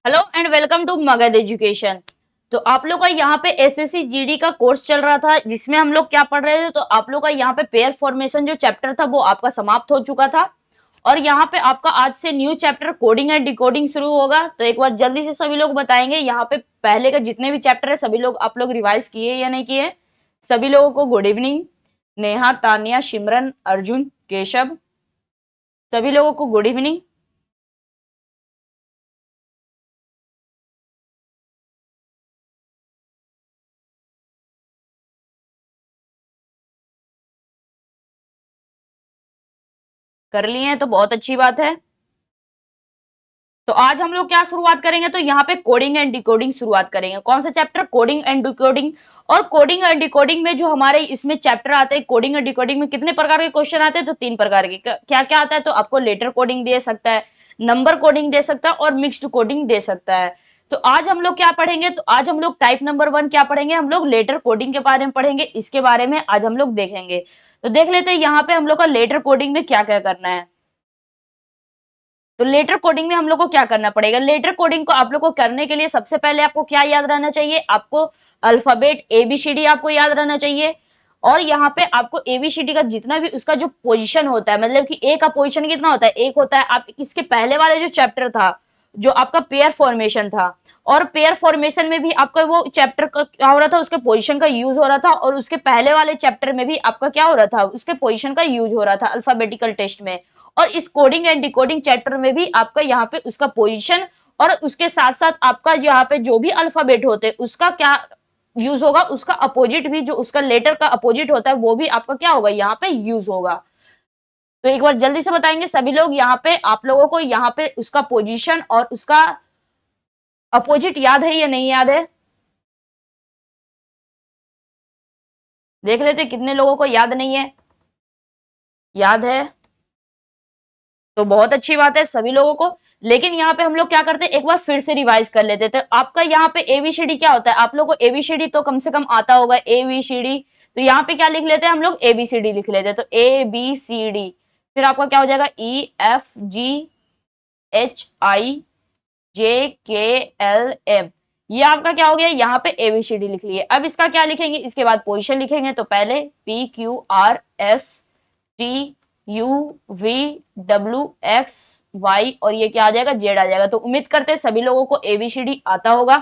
Hello and welcome to Magadh education. तो आप लोग का यहाँ पे एसएससी जीडी का कोर्स चल रहा था जिसमें हम लोग क्या पढ़ रहे थे। तो आप लोग का यहाँ पे पेयर फॉर्मेशन जो चैप्टर था वो आपका समाप्त हो चुका था और यहाँ पे आपका आज से new chapter coding and decoding शुरू होगा। तो एक बार जल्दी से सभी लोग बताएंगे यहाँ पे पहले का जितने भी चैप्टर है सभी लोग आप लोग रिवाइज किए या नहीं किए। सभी लोगों को गुड इवनिंग। नेहा, तानिया, सिमरन, अर्जुन, केशव, सभी लोगों को गुड इवनिंग। कर लिए हैं तो बहुत अच्छी बात है। तो आज हम लोग क्या शुरुआत करेंगे, तो यहाँ पे कोडिंग एंड डिकोडिंग शुरुआत करेंगे। कौन सा चैप्टर? Coding and decoding. और कोडिंग एंड डिकोडिंग में जो हमारे इसमें चैप्टर आते हैं, कोडिंग एंड डिकोडिंग में कितने प्रकार के क्वेश्चन आते हैं? तो 3 प्रकार के। क्या क्या आता है? तो आपको लेटर कोडिंग दे सकता है, नंबर कोडिंग दे सकता है और मिक्स्ड कोडिंग दे सकता है। तो आज हम लोग क्या पढ़ेंगे? तो आज हम लोग टाइप नंबर 1 क्या पढ़ेंगे? हम लोग लेटर कोडिंग के बारे में पढ़ेंगे। इसके बारे में आज हम लोग देखेंगे। तो देख लेते हैं यहाँ पे हम लोग का लेटर कोडिंग में क्या क्या करना है। तो लेटर कोडिंग में हम लोग को क्या करना पड़ेगा? लेटर कोडिंग को आप लोग को करने के लिए सबसे पहले आपको क्या याद रहना चाहिए? आपको अल्फाबेट एबीसीडी आपको याद रहना चाहिए। और यहाँ पे आपको एबीसीडी का जितना भी उसका जो पोजीशन होता है, मतलब कि ए का पोजीशन कितना होता है? एक होता है। आप इसके पहले वाले जो चैप्टर था जो आपका पेयर फॉर्मेशन था, और पेयर फॉर्मेशन में भी आपका वो चैप्टर का क्या हो रहा था? उसके पोजीशन का यूज हो रहा था। और उसके पहले वाले चैप्टर में भी आपका क्या हो रहा था? उसके पोजीशन का यूज हो रहा था अल्फाबेटिकल टेस्ट में। और इस कोडिंग एंड डिकोडिंग चैप्टर में भी आपका यहाँ पे उसका पोजीशन और उसके साथ साथ आपका यहाँ पे जो भी अल्फाबेट होते हैं उसका क्या यूज होगा, उसका अपोजिट भी जो उसका लेटर का अपोजिट होता है वो भी आपका क्या होगा? यहाँ पे यूज होगा। तो एक बार जल्दी से बताएंगे सभी लोग। यहाँ पे आप लोगों को यहाँ पे उसका पोजीशन और उसका अपोजिट याद है या नहीं याद है? देख लेते कितने लोगों को याद नहीं है। याद है तो बहुत अच्छी बात है सभी लोगों को। लेकिन यहाँ पे हम लोग क्या करते हैं, एक बार फिर से रिवाइज कर लेते थे। आपका यहाँ पे एबीसीडी क्या होता है? आप लोगों को एबीसीडी तो कम से कम आता होगा, एबीसीडी। तो यहाँ पे क्या लिख लेते हैं हम लोग? एबीसीडी लिख लेते हैं। तो ए बी सी डी, फिर आपका क्या हो जाएगा? E F G H I जे के एल एम। ये आपका क्या हो गया? यहाँ पे एबीसीडी लिख लिए। अब इसका क्या लिखेंगे? इसके बाद पोजिशन लिखेंगे। तो पहले P Q R S T U V W X Y और ये क्या आ जाएगा? जेड आ जाएगा। तो उम्मीद करते हैं सभी लोगों को एबीसीडी आता होगा।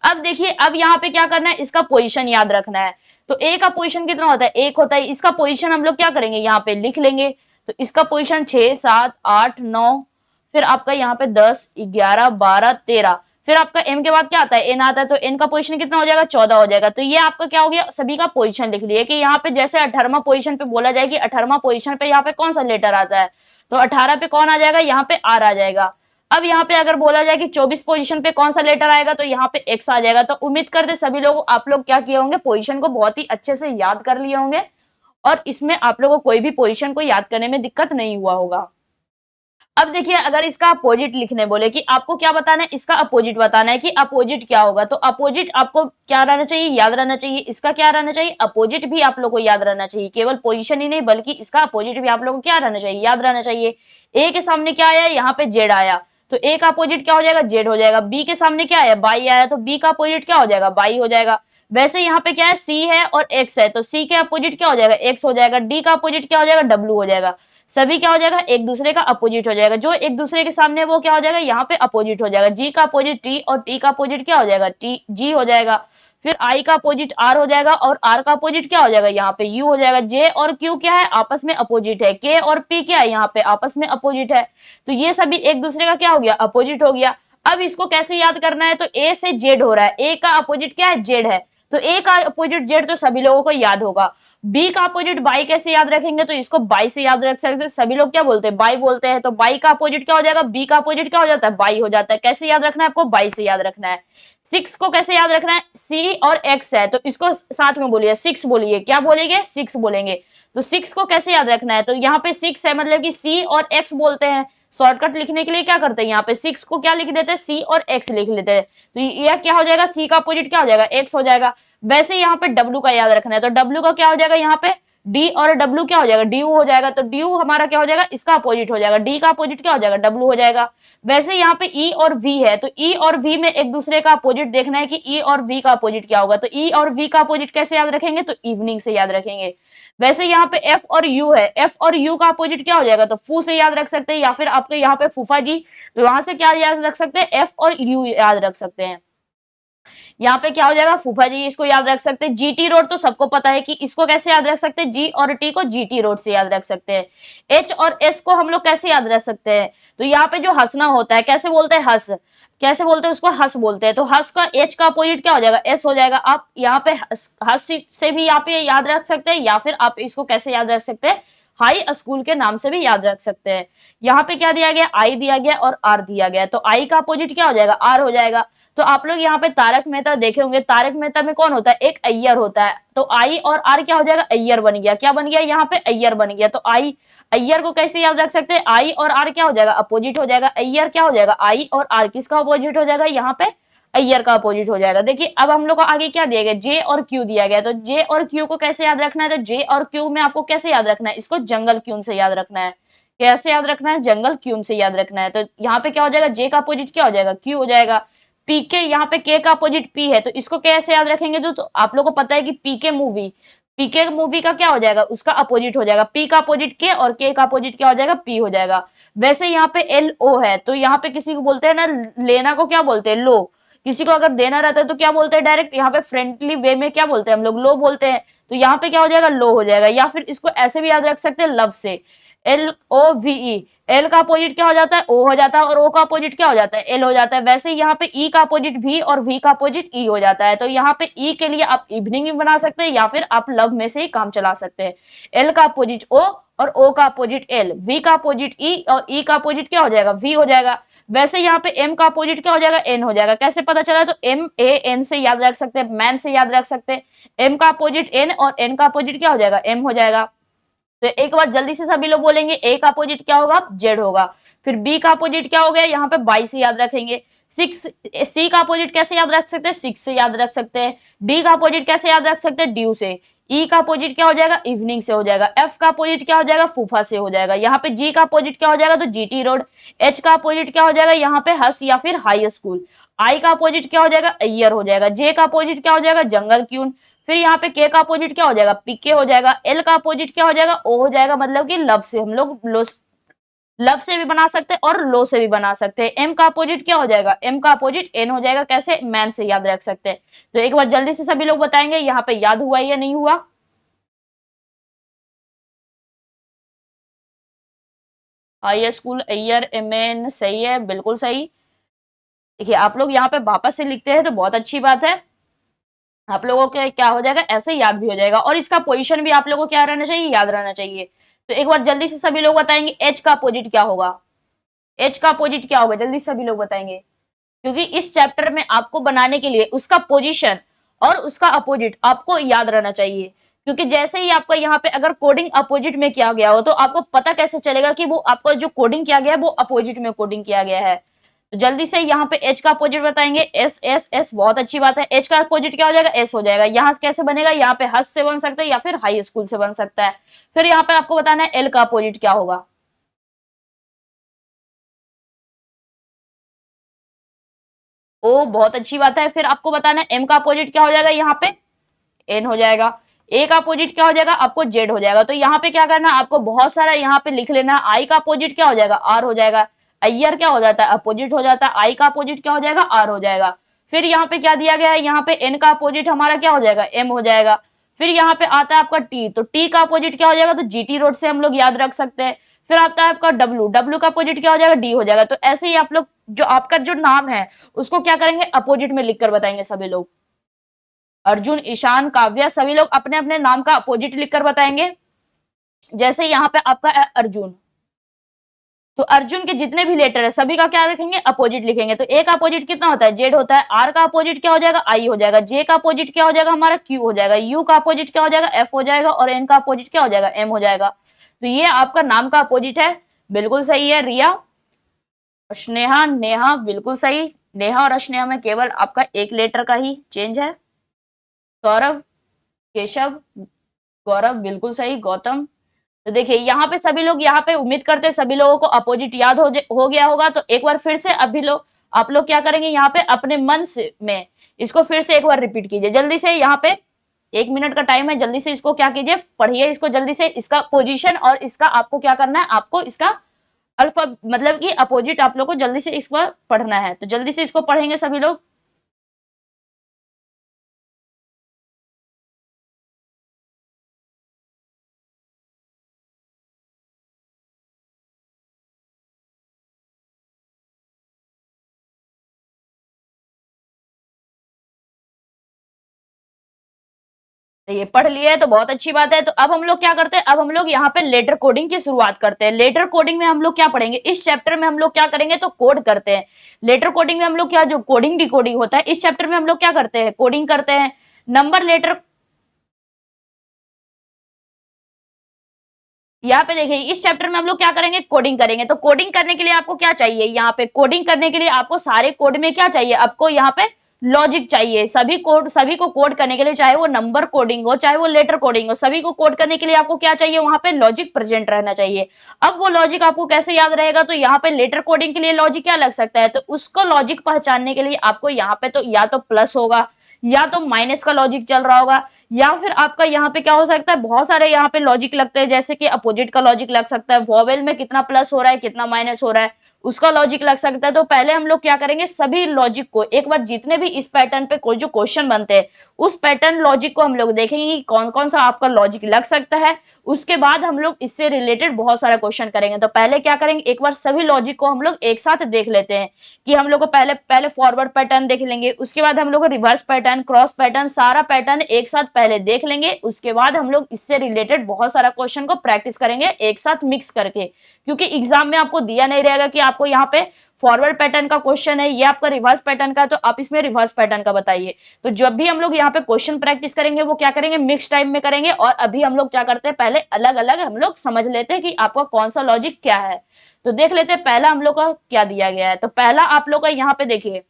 अब देखिए, अब यहाँ पे क्या करना है? इसका पोजीशन याद रखना है। तो ए का पोजीशन कितना होता है? 1 होता है। इसका पोजीशन हम लोग क्या करेंगे? यहाँ पे लिख लेंगे। तो इसका पोजीशन 6 7 8 9, फिर आपका यहाँ पे 10 11 12 13। फिर आपका एम के बाद क्या आता है? एन आता है। तो एन का पोजीशन कितना हो जाएगा? 14 हो जाएगा। तो ये आपका क्या हो गया? सभी का पोजीशन लिख लिया कि यहाँ पे जैसे 18वां पोजीशन पे बोला जाए कि 18वां पोजीशन पे यहाँ पे कौन सा लेटर आता है? तो 18 पे कौन आ जाएगा? यहाँ पे आर आ जाएगा। अब यहाँ पे अगर बोला जाए कि 24 पोजीशन पे कौन सा लेटर आएगा? तो यहाँ पे एक्स आ जाएगा। तो उम्मीद करते सभी लोग आप लोग क्या किए होंगे? पोजीशन को बहुत ही अच्छे से याद कर लिए होंगे और इसमें आप लोगों को कोई भी पोजीशन को याद करने में दिक्कत नहीं हुआ होगा। अब देखिए, अगर इसका अपोजिट लिखने बोले कि आपको क्या बताना है? इसका अपोजिट बताना है कि अपोजिट क्या होगा। तो अपोजिट आपको क्या रहना चाहिए? याद रहना चाहिए। इसका क्या रहना चाहिए? अपोजिट भी आप लोग को याद रहना चाहिए। केवल पोजीशन ही नहीं बल्कि इसका अपोजिट भी आप लोग को क्या रहना चाहिए? याद रहना चाहिए। ए के सामने क्या आया? यहाँ पे जेड आया। तो ए का अपोजिट क्या हो जाएगा? जेड हो जाएगा। बी के सामने क्या आया? बाई आया। तो बी का अपोजिट क्या हो जाएगा? बाई हो जाएगा। वैसे यहाँ पे क्या है? सी है और एक्स है। तो सी के अपोजिट क्या हो जाएगा? एक्स हो जाएगा। डी का अपोजिट क्या हो जाएगा? डब्ल्यू हो जाएगा। सभी क्या हो जाएगा? एक दूसरे का अपोजिट हो जाएगा। जो एक दूसरे के सामने वो क्या हो जाएगा? यहाँ पे अपोजिट हो जाएगा। जी का अपोजिट टी और टी का अपोजिट क्या हो जाएगा? टी जी हो जाएगा। फिर आई का अपोजिट आर हो जाएगा और आर का अपोजिट क्या हो जाएगा? यहाँ पे यू हो जाएगा। जे और क्यू क्या है? आपस में अपोजिट है। के और पी क्या है? यहाँ पे आपस में अपोजिट है। तो ये सभी एक दूसरे का क्या हो गया? अपोजिट हो गया। अब इसको कैसे याद करना है? तो ए से जेड हो रहा है। ए का अपोजिट क्या है? जेड है। तो ए का अपोजिट जेड तो सभी लोगों को याद होगा। बी का अपोजिट बाई कैसे याद रखेंगे? तो इसको बाई से याद रख सकते हैं। सभी लोग क्या बोलते हैं? बाई बोलते हैं। तो बाई का अपोजिट क्या हो जाएगा? बी का अपोजिट क्या हो जाता है? बाई हो जाता है। कैसे याद रखना है आपको? बाई से याद रखना है। 6 को कैसे याद रखना है? सी और एक्स है तो इसको साथ में बोलिए, 6 बोलिए। क्या बोलेंगे? 6 बोलेंगे। तो 6 को कैसे याद रखना है? तो यहाँ पे 6 है मतलब कि सी और एक्स बोलते हैं। शॉर्टकट लिखने के लिए क्या करते हैं? यहाँ पे 6 को क्या लिख देते हैं? सी और एक्स लिख लेते हैं। तो यह क्या हो जाएगा? सी का अपोजिट क्या हो जाएगा? एक्स हो जाएगा। वैसे यहाँ पे डब्ल्यू का याद रखना है। तो डब्ल्यू का क्या हो जाएगा? यहाँ पे डी और डब्ल्यू क्या हो जाएगा, डी हो जाएगा, तो डी हमारा क्या हो जाएगा, इसका अपोजिट हो जाएगा, डी का अपोजिट क्या हो जाएगा, डब्ल्यू हो जाएगा। वैसे यहाँ पे ई और वी है, तो ई और वी में एक दूसरे का अपोजिट देखना है कि ई और वी का अपोजिट क्या होगा, तो ई और वी का अपोजिट कैसे याद रखेंगे, तो इवनिंग से याद रखेंगे। वैसे यहाँ पे एफ और यू है, एफ और यू का अपोजिट क्या हो जाएगा, तो फू से याद रख सकते हैं, या फिर आपके यहाँ पे फूफा जी, तो वहां से क्या याद रख सकते हैं, एफ और यू याद रख सकते हैं। यहाँ पे क्या हो जाएगा, फूफा जी, इसको याद रख सकते हैं। जीटी रोड तो सबको पता है कि इसको कैसे याद रख सकते हैं, जी और टी को जीटी रोड से याद रख सकते हैं। एच और एस को हम लोग कैसे याद रख सकते हैं, तो यहाँ पे जो हंसना होता है कैसे बोलते हैं, हंस, कैसे बोलते हैं उसको, हंस बोलते हैं, तो हंस का एच का अपोजिट क्या हो जाएगा, एस हो जाएगा। आप यहाँ पे हंस से भी यहाँ पे याद रख सकते हैं, या फिर आप इसको कैसे याद रख सकते हैं, हाई स्कूल के नाम से भी याद रख सकते हैं। यहाँ पे क्या दिया गया, आई दिया गया और आर दिया गया, तो आई का अपोजिट क्या हो जाएगा, आर हो जाएगा। तो आप लोग यहाँ पे तारक मेहता देखे होंगे, तारक मेहता में कौन होता है, एक अय्यर होता है, तो आई और आर क्या हो जाएगा, अय्यर बन गया, क्या बन गया यहाँ पे, अय्यर बन गया। तो आई, अय्यर को कैसे याद रख सकते हैं, आई और आर क्या हो जाएगा, अपोजिट हो जाएगा, अय्यर क्या हो जाएगा, आई और आर किसका अपोजिट हो जाएगा, यहाँ पे अय्यर का अपोजिट हो जाएगा। देखिए अब हम लोग को आगे क्या दिया गया, जे और क्यू दिया गया, तो जे और क्यू को कैसे याद रखना है, तो जे और क्यू में आपको कैसे याद रखना है, इसको जंगल क्यून से याद रखना है। कैसे याद रखना है, जंगल क्यून से याद रखना है। तो यहाँ पे क्या हो जाएगा, जे का अपोजिट क्या हो जाएगा, क्यू हो जाएगा। पीके, यहाँ पे के का अपोजिट पी है, तो इसको कैसे याद रखेंगे, तो आप लोग को पता है कि पीके मूवी, पीके मूवी का क्या हो जाएगा, उसका अपोजिट हो जाएगा, पी का अपोजिट के और के का अपोजिट क्या हो जाएगा, पी हो जाएगा। वैसे यहाँ पे एल ओ है, तो यहाँ पे किसी को बोलते हैं ना, लेना को क्या बोलते हैं, लो, किसी को अगर देना रहता है तो क्या बोलते हैं, डायरेक्ट यहाँ पे फ्रेंडली वे में क्या बोलते हैं हम लोग, लो बोलते हैं, तो यहाँ पे क्या हो जाएगा, लो हो जाएगा। या फिर इसको ऐसे भी याद रख सकते हैं, लव से, L O V E, L का अपोजिट क्या हो जाता है, ओ हो जाता है, और ओ का अपोजिट क्या हो जाता है, एल हो जाता है। वैसे यहाँ पे ई का अपोजिट भी और वी का अपोजिट ई हो जाता है, तो यहाँ पे ई के लिए आप इवनिंग भी बना सकते हैं, या फिर आप लव में से ही काम चला सकते हैं। एल का अपोजिट ओ और ओ का अपोजिट एल, वी का अपोजिट ई और ई का अपोजिट क्या हो जाएगा, वी हो जाएगा। वैसे यहाँ पे एम का अपोजिट क्या हो जाएगा, एन हो जाएगा। कैसे पता चला, तो एम ए एन से याद रख सकते हैं, मैन से याद रख सकते हैं। एम का अपोजिट एन और एन का अपोजिट क्या हो जाएगा, एम हो जाएगा। तो एक बार जल्दी से सभी लोग बोलेंगे, ए का अपोजिट क्या होगा, जेड होगा। फिर बी का अपोजिट क्या हो गया, यहाँ पे बाई से याद रखेंगे। सिक्स, सी का अपोजिट कैसे याद रख सकते हैं, सिक्स से याद रख सकते हैं। डी का अपोजिट कैसे याद रख सकते हैं, ड्यू से। ई का अपोजिट क्या हो जाएगा, इवनिंग से हो जाएगा। एफ का अपोजिट क्या हो जाएगा, फूफा से हो जाएगा। यहाँ पे जी का अपोजिट क्या हो जाएगा, तो जीटी रोड। एच का अपोजिट क्या हो जाएगा, यहाँ पे हस या फिर हाई स्कूल। आई का अपोजिट क्या हो जाएगा, अय्यर हो जाएगा। जे का अपोजिट क्या हो जाएगा, जंगल क्यून। फिर यहाँ पे के का अपोजिट क्या हो जाएगा, पीके हो जाएगा। एल का अपोजिट क्या हो जाएगा, ओ हो जाएगा, मतलब कि लव से, हम लोग लो, लव से भी बना सकते हैं और लो से भी बना सकते हैं। एम का अपोजिट क्या हो जाएगा, एम का अपोजिट एन हो जाएगा। कैसे, मैन से याद रख सकते हैं। तो एक बार जल्दी से सभी लोग बताएंगे यहाँ पे याद हुआ या नहीं हुआ। High school, Iyer, M N, सही है, बिल्कुल सही। देखिए आप लोग यहाँ पे वापस से लिखते हैं तो बहुत अच्छी बात है। आप लोगों के क्या हो जाएगा, ऐसे याद भी हो जाएगा, और इसका पोजीशन भी आप लोगों को क्या रहना चाहिए, याद रहना चाहिए। तो एक बार जल्दी से सभी लोग बताएंगे, एच का अपोजिट क्या होगा, एच का अपोजिट क्या होगा, जल्दी से सभी लोग बताएंगे। क्योंकि इस चैप्टर में आपको बनाने के लिए उसका पोजीशन और उसका अपोजिट आपको याद रहना चाहिए। क्योंकि जैसे ही आपका यहाँ पे अगर कोडिंग अपोजिट में किया गया हो, तो आपको पता कैसे चलेगा कि वो आपका जो कोडिंग किया गया है वो अपोजिट में कोडिंग किया गया है। तो जल्दी से यहाँ पे एच का अपोजिट बताएंगे, एस एस एस, बहुत अच्छी बात है। एच का अपोजिट क्या हो जाएगा, एस हो जाएगा। यहाँ कैसे बनेगा, यहाँ पे हस से बन सकता है या फिर हाई स्कूल से बन सकता है। फिर यहाँ पे आपको बताना है एल का अपोजिट क्या होगा। ओ, बहुत अच्छी बात है। फिर आपको बताना है एम का अपोजिट क्या हो जाएगा, यहाँ पे एन हो जाएगा। ए का अपोजिट क्या हो जाएगा, आपको जेड हो जाएगा। तो यहाँ पे क्या करना है, आपको बहुत सारा यहाँ पे लिख लेना है। आई का अपोजिट क्या हो जाएगा, आर हो जाएगा। अय्यर क्या हो जाता है, अपोजिट हो जाता है। आई का अपोजिट क्या हो जाएगा, आर हो जाएगा। फिर यहाँ पे क्या दिया गया है, यहाँ पे एन का अपोजिट हमारा क्या हो जाएगा, एम हो जाएगा। फिर यहाँ पे आता है आपका टी, तो टी का अपोजिट क्या हो जाएगा, तो जीटी रोड से हम लोग याद रख सकते हैं। फिर आता है आपका डब्ल्यू, डब्ल्यू का अपोजिट क्या हो जाएगा, डी हो जाएगा। तो ऐसे ही आप लोग जो आपका जो नाम है उसको क्या करेंगे, अपोजिट में लिख कर बताएंगे सभी लोग। अर्जुन, ईशान, काव्या, सभी लोग अपने अपने नाम का अपोजिट लिखकर बताएंगे। जैसे यहाँ पे आपका है अर्जुन, तो अर्जुन के जितने भी लेटर है सभी का क्या लिखेंगे, अपोजिट लिखेंगे। तो ए का अपोजिट कितना होता है, जेड होता है। आर का अपोजिट क्या हो जाएगा, आई हो जाएगा। जे का अपोजिट क्या हो जाएगा, हमारा क्यू हो जाएगा। यू का अपोजिट क्या हो जाएगा, एफ हो जाएगा। और एन का अपोजिट क्या हो जाएगा, एम हो जाएगा। तो ये आपका नाम का अपोजिट है, बिल्कुल सही है। रिया, स्नेहा, नेहा, बिल्कुल सही। नेहा और स्नेहा में केवल आपका एक लेटर का ही चेंज है। सौरभ, केशव, गौरव बिल्कुल सही। गौतम, तो देखिए यहाँ पे सभी लोग, यहाँ पे उम्मीद करते हैं सभी लोगों को अपोजिट याद हो गया होगा। तो एक बार फिर से अभी लोग, आप लोग क्या करेंगे यहाँ पे अपने मन से में इसको फिर से एक बार रिपीट कीजिए जल्दी से। यहाँ पे 1 मिनट का टाइम है, जल्दी से इसको क्या कीजिए, पढ़िए इसको जल्दी से, इसका पोजीशन और इसका आपको क्या करना है, आपको इसका अल्फा मतलब कि अपोजिट आप लोग को जल्दी से इसको पढ़ना है। तो जल्दी से इसको पढ़ेंगे सभी लोग। तो ये पढ़ लिया है तो बहुत अच्छी बात है। तो अब हम लोग क्या करते हैं, अब हम लोग यहाँ पे लेटर कोडिंग की शुरुआत करते हैं। लेटर कोडिंग में हम लोग क्या पढ़ेंगे, इस चैप्टर में हम लोग क्या करेंगे, तो कोड करते हैं। लेटर कोडिंग में हम लोग क्या, जो कोडिंग डिकोडिंग होता है, इस चैप्टर में हम लोग क्या करते हैं, कोडिंग करते हैं। नंबर लेटर, यहाँ पे देखिए इस चैप्टर में हम लोग क्या करेंगे, कोडिंग करेंगे। तो कोडिंग करने के लिए आपको क्या चाहिए, यहाँ पे कोडिंग करने के लिए आपको सारे कोड में क्या चाहिए, आपको यहाँ पे लॉजिक चाहिए। सभी को कोड करने के लिए, चाहे वो नंबर कोडिंग हो चाहे वो लेटर कोडिंग हो, सभी को कोड करने के लिए आपको क्या चाहिए, वहां पे लॉजिक प्रेजेंट रहना चाहिए। अब वो लॉजिक आपको कैसे याद रहेगा, तो यहाँ पे लेटर कोडिंग के लिए लॉजिक क्या लग सकता है, तो उसको लॉजिक पहचानने के लिए आपको यहाँ पे तो या तो प्लस होगा या तो माइनस का लॉजिक चल रहा होगा, या फिर आपका यहाँ पे क्या हो सकता है, बहुत सारे यहाँ पे लॉजिक लगते हैं, जैसे कि अपोजिट का लॉजिक लग सकता है, वॉवेल में कितना प्लस हो रहा है कितना माइनस हो रहा है उसका लॉजिक लग सकता है। तो पहले हम लोग क्या करेंगे, सभी लॉजिक को एक बार, जितने भी इस पैटर्न पे कोई जो क्वेश्चन बनते हैं उस पैटर्न लॉजिक को हम लोग देखेंगे कि कौन कौन सा आपका लॉजिक लग सकता है। उसके बाद हम लोग इससे रिलेटेड बहुत सारा क्वेश्चन करेंगे। तो पहले क्या करेंगे, एक बार सभी लॉजिक को हम लोग एक साथ देख लेते हैं कि हम लोग को पहले फॉरवर्ड पैटर्न देख लेंगे, उसके बाद हम लोग रिवर्स पैटर्न, क्रॉस पैटर्न, सारा पैटर्न एक साथ पहले देख लेंगे। उसके बाद हम लोग इससे रिलेटेड बहुत सारा क्वेश्चन को प्रैक्टिस करेंगे एक साथ मिक्स करके, क्योंकि एग्जाम में आपको दिया नहीं रहेगा कि आपको यहाँ पे फॉरवर्ड पैटर्न का क्वेश्चन है, ये आपका रिवर्स पैटर्न का, तो आप इसमें रिवर्स पैटर्न का बताइए। तो जब भी हम लोग यहाँ पे क्वेश्चन प्रैक्टिस करेंगे वो क्या करेंगे, मिक्स टाइम में करेंगे। और अभी हम लोग क्या करते हैं, पहले अलग अलग हम लोग समझ लेते हैं कि आपका कौन सा लॉजिक क्या है। तो देख लेते हैं पहला हम लोग का क्या दिया गया है। तो पहला आप लोग का यहाँ पे देखिए,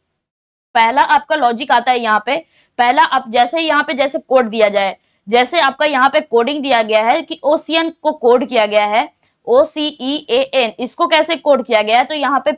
पहला आपका लॉजिक आता है यहाँ पे। पहला आप जैसे यहाँ पे जैसे कोड दिया जाए, जैसे आपका यहाँ पे कोडिंग दिया गया है कि ओशियन को कोड किया गया है, OCEAN, इसको कैसे कोड किया गया है, तो यहाँ पे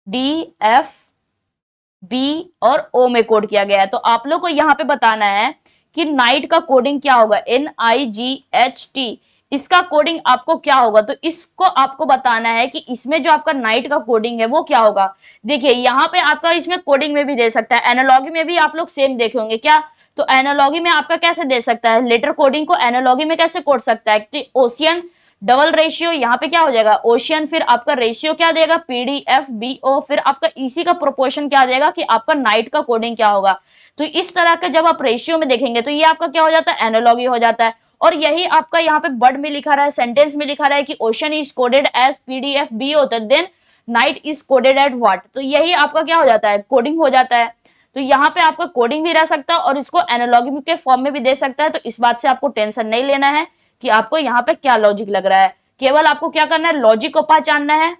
PDFB और O में कोड किया गया है। तो आप लोग को यहाँ पे बताना है कि नाइट का कोडिंग क्या होगा, NIGHT, इसका कोडिंग आपको क्या होगा। तो इसको आपको बताना है कि इसमें जो आपका नाइट का कोडिंग है वो क्या होगा। देखिए यहाँ पे आपका इसमें कोडिंग में भी दे सकता है, एनालॉगी में भी आप लोग सेम देखे होंगे क्या। तो एनालॉगी में आपका कैसे दे सकता है, लेटर कोडिंग को एनालॉगी में कैसे कोड सकता है, कि ओशियन डबल रेशियो, यहाँ पे क्या हो जाएगा ओशियन, फिर आपका रेशियो क्या देगा PDFBO, फिर आपका इसी का प्रोपोर्शन क्या देगा कि आपका नाइट का कोडिंग क्या होगा। तो इस तरह के जब आप रेशियो में देखेंगे तो ये आपका क्या हो जाता है, एनालॉगी हो जाता है। और यही आपका यहाँ पे वर्ड में लिखा रहा है, सेंटेंस में लिखा रहा है कि ocean is coded as PDFBO, तो then night is coded at what, तो यही आपका क्या हो जाता है, कोडिंग हो जाता है। तो यहाँ पे आपका कोडिंग भी रह सकता है और इसको एनालॉगी के फॉर्म में भी दे सकता है। तो इस बात से आपको टेंशन नहीं लेना है कि आपको यहाँ पे क्या लॉजिक लग रहा है, केवल आपको क्या करना है, लॉजिक को पहचानना है।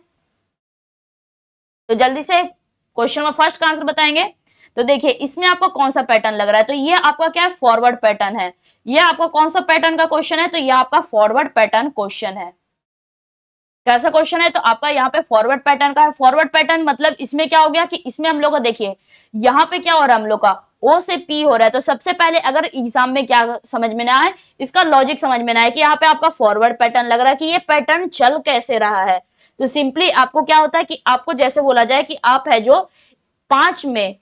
तो जल्दी से क्वेश्चन में फर्स्ट का आंसर बताएंगे। तो देखिए इसमें आपको कौन सा पैटर्न लग रहा है, तो ये आपका क्या है, फॉरवर्ड पैटर्न है। ये आपका कौन सा पैटर्न का क्वेश्चन है, तो ये आपका फॉरवर्ड पैटर्न क्वेश्चन है। कैसा क्वेश्चन है, तो आपका यहाँ पे फॉरवर्ड पैटर्न का है। फॉरवर्ड पैटर्न मतलब इसमें क्या हो गया कि इसमें हम लोग का देखिए यहाँ पे क्या हो रहा है, हम लोग का O से P हो रहा है। तो सबसे पहले अगर एग्जाम में क्या समझ में ना आए, इसका लॉजिक समझ में ना आए कि यहाँ पे आपका फॉरवर्ड पैटर्न लग रहा है कि ये पैटर्न चल कैसे रहा है। तो सिंपली आपको क्या होता है कि आपको जैसे बोला जाए कि आप है जो 5 में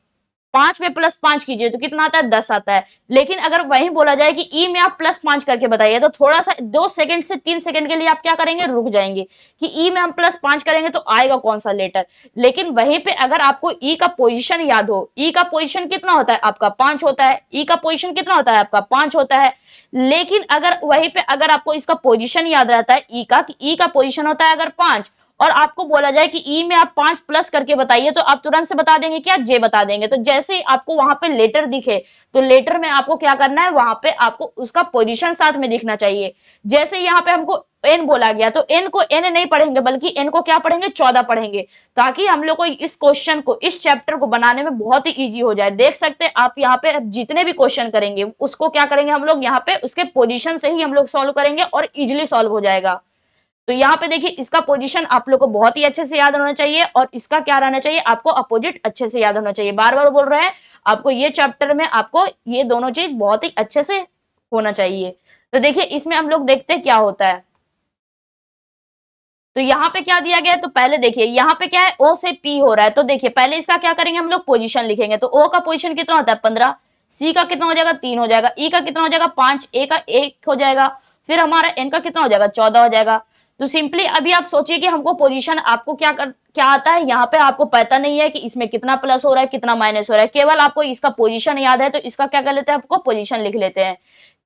+5 कीजिए तो कितना आता है, 10 आता है। लेकिन अगर वही बोला जाए कि ई में आप +5 करके बताइए, तो थोड़ा सा 2 सेकंड से 3 सेकंड के लिए आप क्या करेंगे, रुक जाएंगे कि ई में हम +5 करेंगे तो आएगा कौन सा लेटर। लेकिन वहीं पे अगर आपको ई का पोजीशन याद हो, ई का पोजीशन कितना होता है आपका 5 होता है, ई का पोजीशन कितना होता है आपका 5 होता है। लेकिन अगर वहीं पे अगर आपको इसका पोजीशन याद रहता है ई का, कि ई का पोजीशन होता है अगर 5, और आपको बोला जाए कि ई में आप 5 प्लस करके बताइए, तो आप तुरंत से बता देंगे क्या, जे बता देंगे। तो जैसे ही आपको वहां पे लेटर दिखे, तो लेटर में आपको क्या करना है, वहां पे आपको उसका पोजीशन साथ में दिखना चाहिए। जैसे यहाँ पे हमको एन बोला गया, तो एन को एन नहीं पढ़ेंगे बल्कि एन को क्या पढ़ेंगे 14 पढ़ेंगे, ताकि हम लोग को इस क्वेश्चन को, इस चैप्टर को बनाने में बहुत ही इजी हो जाए। देख सकते हैं आप यहाँ पे जितने भी क्वेश्चन करेंगे उसको क्या करेंगे हम लोग यहाँ पे उसके पोजीशन से ही हम लोग सॉल्व करेंगे और इजिली सॉल्व हो जाएगा। तो यहाँ पे देखिए इसका पोजीशन आप लोग को बहुत ही अच्छे से याद होना चाहिए और इसका क्या रहना चाहिए, आपको अपोजिट अच्छे से याद होना चाहिए। बार बार बोल रहे हैं आपको, ये चैप्टर में आपको ये दोनों चीज बहुत ही अच्छे से होना चाहिए। तो देखिए इसमें हम लोग देखते हैं क्या होता है। तो यहाँ पे क्या दिया गया है, तो पहले देखिए यहाँ पे क्या है, ओ से पी हो रहा है, तो देखिए पहले इसका क्या करेंगे हम लोग पोजीशन लिखेंगे। तो ओ का पोजीशन कितना होता है 15, सी का कितना हो जाएगा 3 हो जाएगा, ई का कितना हो जाएगा 5, ए का 1 हो जाएगा, फिर हमारा एन का कितना हो जाएगा 14 हो जाएगा। तो सिंपली अभी आप सोचिए कि हमको पोजीशन आपको क्या आता है, यहाँ पे आपको पता नहीं है कि इसमें कितना प्लस हो रहा है कितना माइनस हो रहा है, केवल आपको इसका पोजीशन याद है, तो इसका क्या कर लेते हैं, आपको पोजीशन लिख लेते हैं।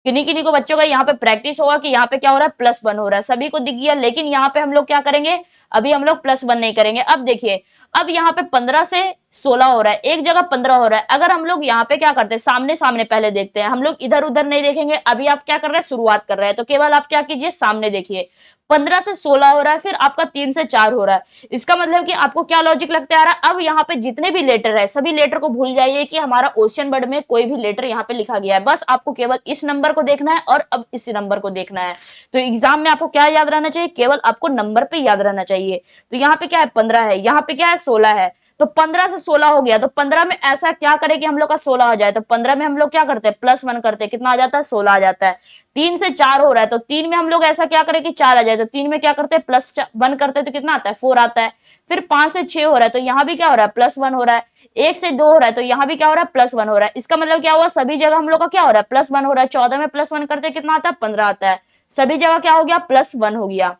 किन्हीं किन्हीं को बच्चों का यहाँ पे प्रैक्टिस होगा कि यहाँ पे क्या हो रहा है +1 हो रहा है, सभी को दिख गया, लेकिन यहाँ पे हम लोग क्या करेंगे, अभी हम लोग +1 नहीं करेंगे। अब देखिए अब यहाँ पे 15 से 16 हो रहा है, एक जगह 15 हो रहा है। अगर हम लोग यहाँ पे क्या करते हैं, सामने सामने पहले देखते हैं, हम लोग इधर उधर नहीं देखेंगे। अभी आप क्या कर रहे हैं, शुरुआत कर रहे हैं, तो केवल आप क्या कीजिए, सामने देखिए। 15 से 16 हो रहा है, फिर आपका 3 से 4 हो रहा है। इसका मतलब कि आपको क्या लॉजिक लगता आ रहा है, अब यहाँ पे जितने भी लेटर है सभी लेटर को भूल जाइए कि हमारा ओशियन वर्ड में कोई भी लेटर यहाँ पे लिखा गया है। बस आपको केवल इस नंबर को देखना है और अब इस नंबर को देखना है। तो एग्जाम में आपको क्या याद रहना चाहिए, केवल आपको नंबर पे याद रहना चाहिए। तो यहाँ पे क्या है 15 है, यहाँ पे क्या है 16 है, तो 15 से 16 हो गया। तो 15 में ऐसा क्या करें कि हम लोग का 16 हो जाए, तो 15 में हम लोग क्या करते हैं +1 करते हैं, कितना आ जाता है 16 आ जाता है। 3 से 4 हो रहा है, तो 3 में हम लोग ऐसा क्या करें कि 4 आ जाए, तो 3 में क्या करते हैं +1 करते हैं, तो कितना आता है 4 आता है। फिर 5 से 6 हो रहा है, तो यहाँ भी क्या हो रहा है +1 हो रहा है। 1 से 2 हो रहा है, तो यहाँ भी क्या हो रहा है +1 हो रहा है। इसका मतलब क्या हुआ, सभी जगह हम लोग का क्या हो रहा है +1 हो रहा है। 14 में +1 करते हैं कितना आता है 15 आता है, सभी जगह क्या हो गया +1 हो गया।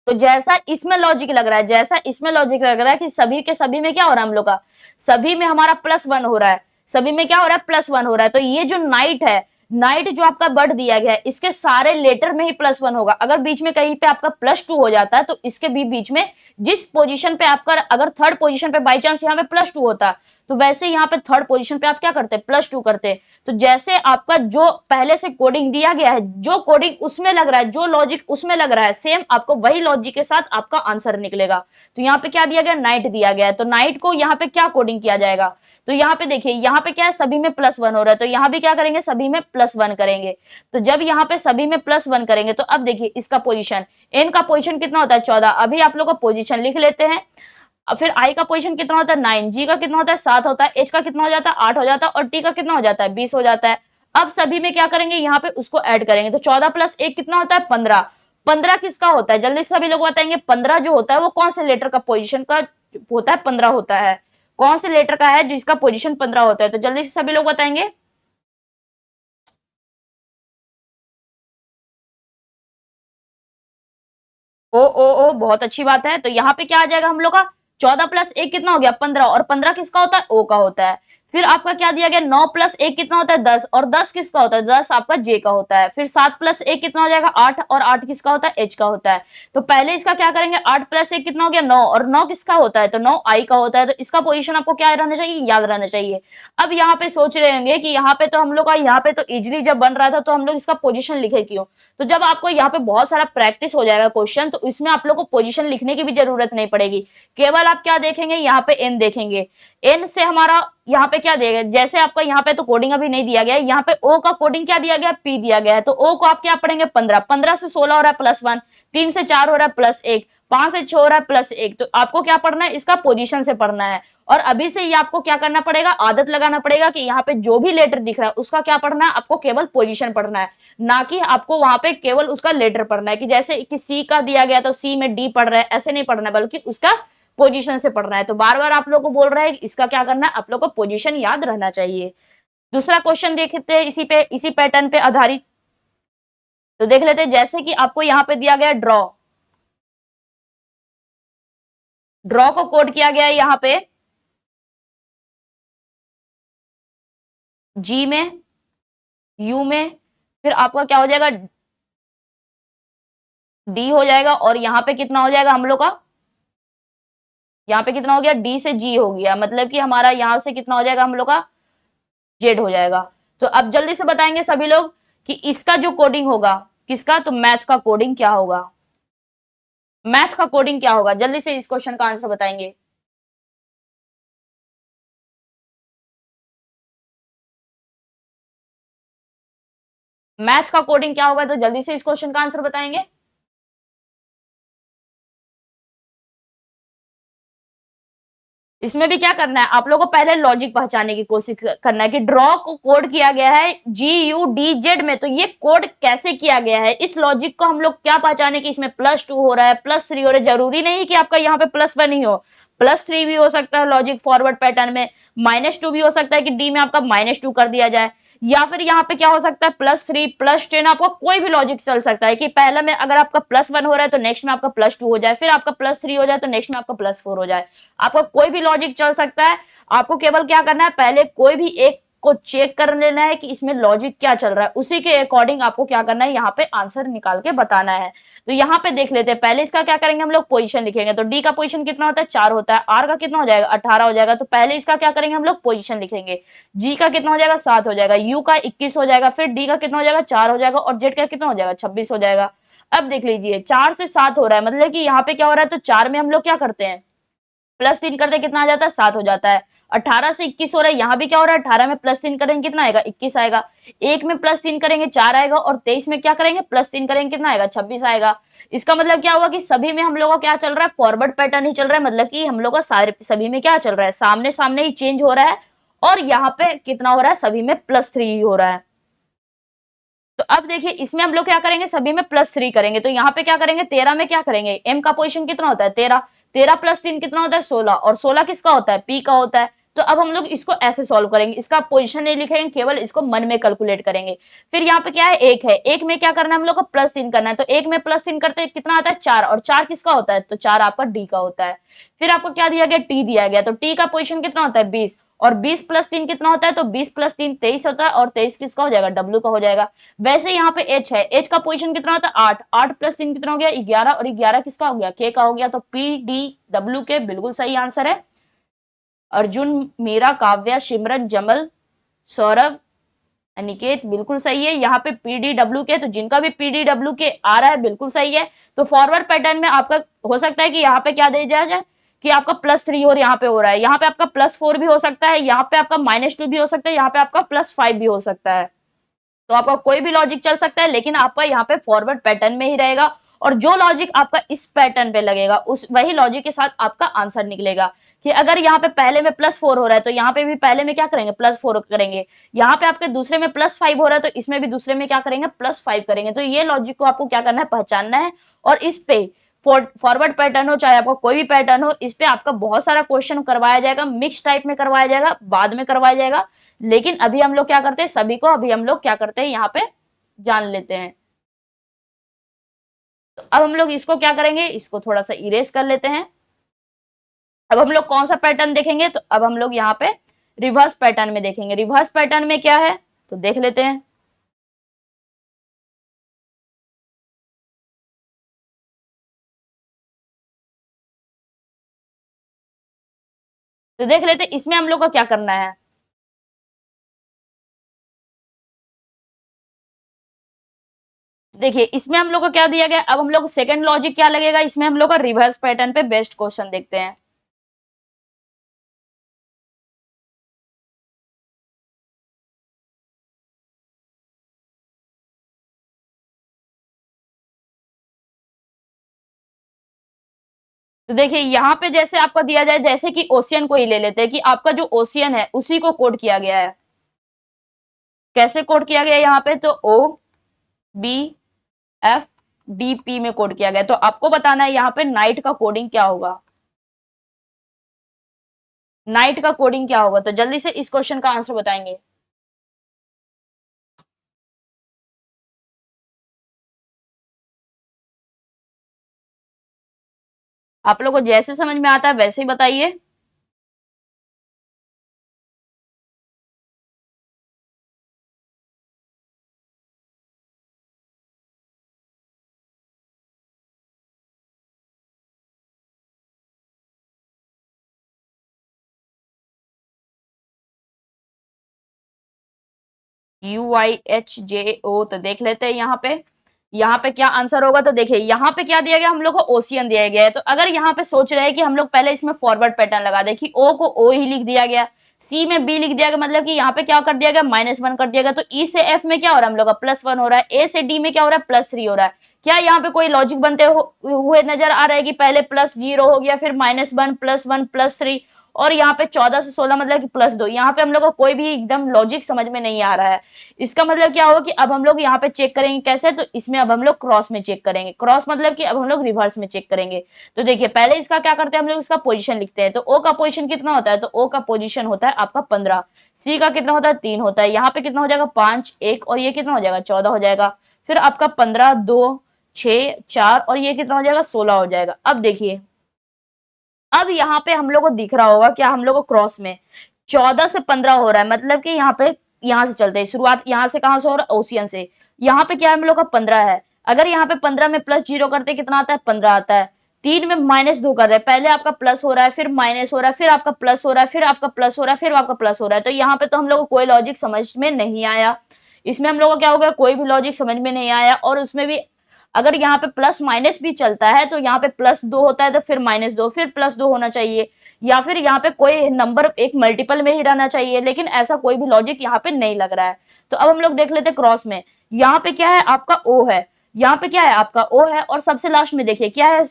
तो जैसा इसमें लॉजिक लग रहा है, जैसा इसमें लॉजिक लग रहा है कि सभी के सभी में क्या हो रहा है हम लोग का, सभी में हमारा +1 हो रहा है, सभी में क्या हो रहा है +1 हो रहा है। तो ये जो नाइट है, नाइट जो आपका वर्ड दिया गया है, इसके सारे लेटर में ही +1 होगा। अगर बीच में कहीं पे आपका +2 हो जाता है, तो इसके भी बीच में जिस पोजीशन पे आपका, अगर थर्ड पोजीशन पे बाई चांस यहाँ पे +2 होता, तो वैसे यहाँ पे थर्ड पोजीशन पे आप क्या करते +2 करते। तो जैसे आपका जो पहले से कोडिंग दिया गया है, जो कोडिंग उसमें लग रहा है, जो लॉजिक उसमें लग रहा है, सेम आपको वही लॉजिक के साथ आपका आंसर निकलेगा। तो यहाँ पे क्या दिया गया, नाइट दिया गया है, तो नाइट को यहाँ पे क्या कोडिंग किया जाएगा, तो यहाँ पे देखिए यहाँ पे क्या है सभी में +1 हो रहा है, तो यहाँ भी क्या करेंगे सभी में +1 करेंगे। तो जब यहाँ पे सभी में +1 करेंगे, तो अब देखिए इसका पोजीशन, एन का पोजीशन कितना होता है 14, अभी आप लोग का पोजीशन लिख लेते हैं। फिर आई का पोजीशन कितना होता है 9, जी का कितना होता है 7 होता है, एच का कितना हो जाता है 8 हो जाता है, और टी का कितना हो जाता है 20 हो जाता है। अब सभी में क्या करेंगे, यहाँ पे उसको ऐड करेंगे, तो 14 + 1 कितना होता है 15। 15 किसका होता है, जल्दी से सभी लोग बताएंगे, 15 जो होता है वो कौन से लेटर का पोजिशन का होता है, 15 होता है। कौन से लेटर का है जिसका पोजिशन 15 होता है, तो जल्दी से सभी लोग बताएंगे। ओ, बहुत अच्छी बात है। तो यहाँ पे क्या आ जाएगा हम लोग का, 14 + 1 कितना हो गया 15, और 15 किसका होता है, ओ का होता है। फिर आपका क्या दिया गया, 9 + 1 कितना होता है 10, और 10 किसका होता है, 10 आपका जे का होता है। फिर 7 + 1 कितना हो जाएगा 8, और 8 किसका होता है, एच का होता है। तो पहले इसका क्या करेंगे, 8 + 1 कितना हो गया 9, और 9 किसका होता है, तो 9 आई का होता है। तो इसका पोजीशन आपको क्या रहना चाहिए, याद रहना चाहिए। अब यहाँ पे सोच रहे होंगे कि यहाँ पे तो हम लोग का, यहाँ पे तो इजिली जब बन रहा था तो हम लोग इसका पोजीशन लिखे क्यों। तो जब आपको यहाँ पे बहुत सारा प्रैक्टिस हो जाएगा क्वेश्चन, तो इसमें आप लोग को पोजीशन लिखने की भी जरूरत नहीं पड़ेगी। केवल आप क्या देखेंगे, यहाँ पे एन देखेंगे, एन से हमारा यहाँ पे क्या देगा, जैसे आपका यहाँ पे तो कोडिंग अभी नहीं दिया गया है, यहाँ पे ओ का कोडिंग क्या दिया गया, पी दिया गया है। तो ओ को आप क्या पढ़ेंगे 15, 15 से 16 हो रहा है +1, 3 से 4 हो रहा है +1, 5 से 6 हो रहा है +1। तो आपको क्या पढ़ना है, इसका पोजीशन से पढ़ना है। और अभी से ही आपको क्या करना पड़ेगा, आदत लगाना पड़ेगा कि यहाँ पे जो भी लेटर दिख रहा है उसका क्या पढ़ना है, आपको केवल पोजीशन पढ़ना है, ना कि आपको वहां पे केवल उसका लेटर पढ़ना है। कि जैसे कि सी का दिया गया तो सी में डी पढ़ रहा है, ऐसे नहीं पढ़ना है, बल्कि उसका पोजीशन से पढ़ना है। तो बार बार आप लोग को बोल रहा है इसका क्या करना है, आप लोग को पोजीशन याद रहना चाहिए। दूसरा क्वेश्चन देखते हैं इसी पैटर्न पे आधारित। तो देख लेते हैं, जैसे कि आपको यहाँ पे दिया गया ड्रॉ, ड्रॉ को कोड किया गया है यहाँ पे जी में, यू में, फिर आपका क्या हो जाएगा डी हो जाएगा, और यहाँ पे कितना हो जाएगा हम लोग का, यहाँ पे कितना हो गया डी से जी हो गया, मतलब कि हमारा यहाँ से कितना हो जाएगा हम लोग का जेड हो जाएगा। तो अब जल्दी से बताएंगे सभी लोग कि इसका जो कोडिंग होगा, किसका? तो मैथ का कोडिंग क्या होगा? मैथ का कोडिंग क्या होगा? जल्दी से इस क्वेश्चन का आंसर बताएंगे। मैथ का कोडिंग क्या होगा? तो जल्दी से इस क्वेश्चन का आंसर बताएंगे। इसमें भी क्या करना है आप लोगों को? पहले लॉजिक पहचानने की कोशिश करना है कि ड्रॉ को कोड किया गया है GUDZ में, तो ये कोड कैसे किया गया है, इस लॉजिक को हम लोग क्या पहचाने कि इसमें +2 हो रहा है, +3 हो रहा है। जरूरी नहीं कि आपका यहाँ पे +1 ही हो, +3 भी हो सकता है लॉजिक फॉरवर्ड पैटर्न में, -2 भी हो सकता है कि डी में आपका -2 कर दिया जाए, या फिर यहाँ पे क्या हो सकता है +3 +10, आपका कोई भी लॉजिक चल सकता है कि पहला में अगर आपका +1 हो रहा है तो नेक्स्ट में आपका +2 हो जाए, फिर आपका +3 हो जाए तो नेक्स्ट में आपका +4 हो जाए। आपका कोई भी लॉजिक चल सकता है। आपको केवल क्या करना है, पहले कोई भी एक को चेक कर लेना है कि इसमें लॉजिक क्या चल रहा है, उसी के अकॉर्डिंग आपको क्या करना है, यहाँ पे आंसर निकाल के बताना है। तो यहाँ पे देख लेते हैं, पहले इसका क्या करेंगे हम लोग, पोजीशन लिखेंगे। तो डी का पोजीशन कितना होता है? 4 होता है। आर का कितना हो जाएगा? 18 हो जाएगा। तो पहले इसका क्या करेंगे हम लोग, पोजीशन लिखेंगे। जी का कितना हो जाएगा? 7 हो जाएगा। यू का 21 हो जाएगा। फिर डी का कितना हो जाएगा? 4 हो जाएगा। और जेड का कितना हो जाएगा? 26 हो जाएगा। अब देख लीजिए 4 से 7 हो रहा है, मतलब कि यहाँ पे क्या हो रहा है, तो 4 में हम लोग क्या करते हैं, +3 करते कितना आ जाता है? 7 हो जाता है। 18 से 21 हो रहा है, यहाँ भी क्या हो रहा है, 18 में +3 करेंगे कितना आएगा? 21 आएगा। एक में +3 करेंगे 4 आएगा, और 23 में क्या करेंगे, +3 करेंगे कितना आएगा? 26 आएगा। इसका मतलब क्या होगा कि सभी में हम लोग का क्या चल रहा है, फॉरवर्ड पैटर्न ही चल रहा है, मतलब कि हम लोग का सारे सभी में क्या चल रहा है, सामने सामने ही चेंज हो रहा है। और यहाँ पे कितना हो रहा है, सभी में +3 ही हो रहा है। तो अब देखिए इसमें हम लोग क्या करेंगे, सभी में +3 करेंगे। तो यहाँ पे क्या करेंगे, 13 में क्या करेंगे, एम का पोजीशन कितना होता है? 13। 13 +3 कितना होता है? 16। और 16 किसका होता है? पी का होता है। तो अब हम लोग इसको ऐसे सॉल्व करेंगे, इसका पोजीशन नहीं लिखेंगे, केवल इसको मन में कैलकुलेट करेंगे। फिर यहाँ पे क्या है, एक है, एक में क्या करना है हम लोग को, +3 करना है। तो एक में +3 करते कितना आता है? 4। और 4 किसका होता है? तो 4 आपका डी का होता है। फिर आपको क्या दिया गया, टी दिया गया। तो टी का पोजीशन कितना होता है? 20। और 20 + 3 कितना होता है? तो 20 + 3 23 होता है। और 23 किसका हो जाएगा? डब्ल्यू का हो जाएगा। वैसे यहाँ पे एच है, एच का पोजीशन कितना होता है? 8। 8 + 3 कितना हो गया? 11। और 11 किसका हो गया? के का हो गया। तो पी डी डब्ल्यू के बिल्कुल सही आंसर है। अर्जुन, मीरा, काव्या, सिमरन, जमल, सौरभ, अनिकेत बिल्कुल सही है। यहाँ पे पीडीडब्ल्यू के, तो जिनका भी पीडीडब्ल्यू के आ रहा है बिल्कुल सही है। तो फॉरवर्ड पैटर्न में आपका हो सकता है कि यहाँ पे क्या दे दिया जाए कि आपका +3 और यहाँ पे हो रहा है, यहाँ पे आपका +4 भी हो सकता है, यहाँ पे आपका -2 भी हो सकता है, यहाँ पे आपका +5 भी हो सकता है। तो आपका कोई भी लॉजिक चल सकता है, लेकिन आपका यहाँ पे फॉरवर्ड पैटर्न में ही रहेगा। और जो लॉजिक आपका इस पैटर्न पे लगेगा, उस वही लॉजिक के साथ आपका आंसर निकलेगा। कि अगर यहाँ पे पहले में +4 हो रहा है, तो यहाँ पे भी पहले में क्या करेंगे, +4 करेंगे। यहाँ पे आपके दूसरे में +5 हो रहा है, तो इसमें भी दूसरे में क्या करेंगे, +5 करेंगे। तो ये लॉजिक को आपको क्या करना है, पहचानना है। और इस पे फॉरवर्ड पैटर्न हो चाहे आपका कोई भी पैटर्न हो, इस पे आपका बहुत सारा क्वेश्चन करवाया जाएगा, मिक्स टाइप में करवाया जाएगा, बाद में करवाया जाएगा। लेकिन अभी हम लोग क्या करते हैं, सभी को अभी हम लोग क्या करते हैं, यहाँ पे जान लेते हैं। तो अब हम लोग इसको क्या करेंगे, इसको थोड़ा सा इरेज कर लेते हैं। अब हम लोग कौन सा पैटर्न देखेंगे, तो अब हम लोग यहाँ पे रिवर्स पैटर्न में देखेंगे। रिवर्स पैटर्न में क्या है, तो देख लेते हैं। तो देख लेते हैं इसमें हम लोग का क्या करना है। देखिए इसमें हम लोग को क्या दिया गया, अब हम लोग सेकंड लॉजिक क्या लगेगा, इसमें हम लोग का रिवर्स पैटर्न पे बेस्ट क्वेश्चन देखते हैं। तो देखिए यहाँ पे जैसे आपको दिया जाए, जैसे कि ओशियन को ही ले लेते हैं कि आपका जो ओशियन है उसी को कोड किया गया है। कैसे कोड किया गया है यहाँ पे, तो OBFDP में कोड किया गया। तो आपको बताना है यहाँ पे नाइट का कोडिंग क्या होगा। नाइट का कोडिंग क्या होगा, तो जल्दी से इस क्वेश्चन का आंसर बताएंगे। आप लोग को जैसे समझ में आता है वैसे ही बताइए। UIHJO, तो देख लेते हैं यहाँ पे। यहाँ पे क्या आंसर होगा, तो देखिए यहाँ पे क्या दिया गया, हम लोग को ओशियन दिया गया है। तो अगर यहाँ पे सोच रहे हैं कि हम लोग पहले इसमें फॉरवर्ड पैटर्न लगा दे कि ओ को ओ ही लिख दिया गया, सी में बी लिख दिया गया, मतलब कि यहाँ पे क्या कर दिया गया, -1 कर दिया गया। तो ई से एफ में क्या हो रहा है हम लोग का +1 हो रहा है, ए से डी में क्या हो रहा है +3 हो रहा है। क्या यहाँ पे कोई लॉजिक बनते हुए नजर आ रहा है कि पहले +0 हो गया, फिर -1 +1 +3, और यहाँ पे 14 से 16 मतलब कि +2। यहाँ पे हम लोग को कोई भी एकदम लॉजिक समझ में नहीं आ रहा है। इसका मतलब क्या होगा कि अब हम लोग यहाँ पे चेक करेंगे कैसे, तो इसमें अब हम लोग क्रॉस में चेक करेंगे। क्रॉस मतलब कि अब हम लोग रिवर्स में चेक करेंगे। तो देखिए पहले इसका क्या करते हैं, हम लोग इसका पोजीशन लिखते हैं। तो ओ का पोजीशन कितना होता है, तो ओ का पोजीशन होता है आपका 15। सी का कितना होता है 3 होता है। यहाँ पे कितना हो जाएगा 5 1, और ये कितना हो जाएगा 14 हो जाएगा। फिर आपका 15 2 6 4, और ये कितना हो जाएगा 16 हो जाएगा। अब देखिए, अब यहाँ पे हम लोग को दिख रहा होगा क्या, हम लोग को क्रॉस में 14 से 15 हो रहा है, मतलब कि यहाँ पे, यहाँ से चलते हैं शुरुआत, यहाँ से कहाँ से हो रहा है, ओशियन से। यहाँ पे क्या है हम लोग का 15 है। अगर यहाँ पे 15 में +0 करते कितना आता है, 15 आता है। 3 में -2 कर रहे हैं, पहले आपका प्लस हो रहा है, फिर माइनस हो रहा है, फिर आपका प्लस हो रहा है, फिर आपका प्लस हो रहा है, फिर आपका प्लस हो रहा है। तो यहाँ पे तो हम लोग को कोई लॉजिक समझ में नहीं आया। इसमें हम लोग को क्या हो गया, कोई भी लॉजिक समझ में नहीं आया। और उसमें भी अगर यहाँ पे प्लस माइनस भी चलता है, तो यहाँ पे +2 होता है, तो फिर -2, फिर +2 होना चाहिए, या फिर यहाँ पे कोई नंबर एक मल्टीपल में ही रहना चाहिए। लेकिन ऐसा कोई भी लॉजिक यहाँ पे नहीं लग रहा है। तो अब हम लोग देख लेते हैं क्रॉस में। यहाँ पे क्या है आपका ओ है, यहाँ पे क्या है आपका ओ है, और सबसे लास्ट में देखिए क्या है,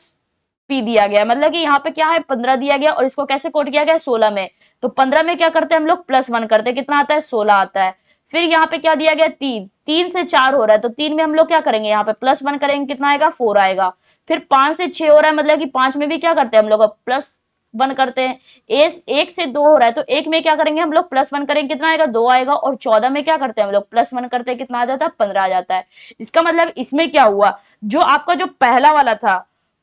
पी दिया गया। मतलब कि यहाँ पे क्या है 15 दिया गया, और इसको कैसे कोड किया गया 16 में। तो 15 में क्या करते हैं हम लोग +1 करते हैं, कितना आता है 16 आता है। फिर यहाँ पे क्या दिया गया 3, 3 से 4 हो रहा है, तो 3 में हम लोग क्या करेंगे, यहाँ पे +1 करेंगे, कितना आएगा 4 आएगा। फिर 5 से 6 हो रहा है, मतलब कि 5 में भी क्या करते हैं हम लोग +1 करते हैं। 1 से 2 हो रहा है, तो 1 में क्या करेंगे हम लोग +1 करेंगे, कितना आएगा 2 आएगा। और 14 में क्या करते हैं हम लोग +1 करते हैं, कितना आ जाता है 15 आ जाता है। इसका मतलब इसमें क्या हुआ, जो आपका जो पहला वाला था,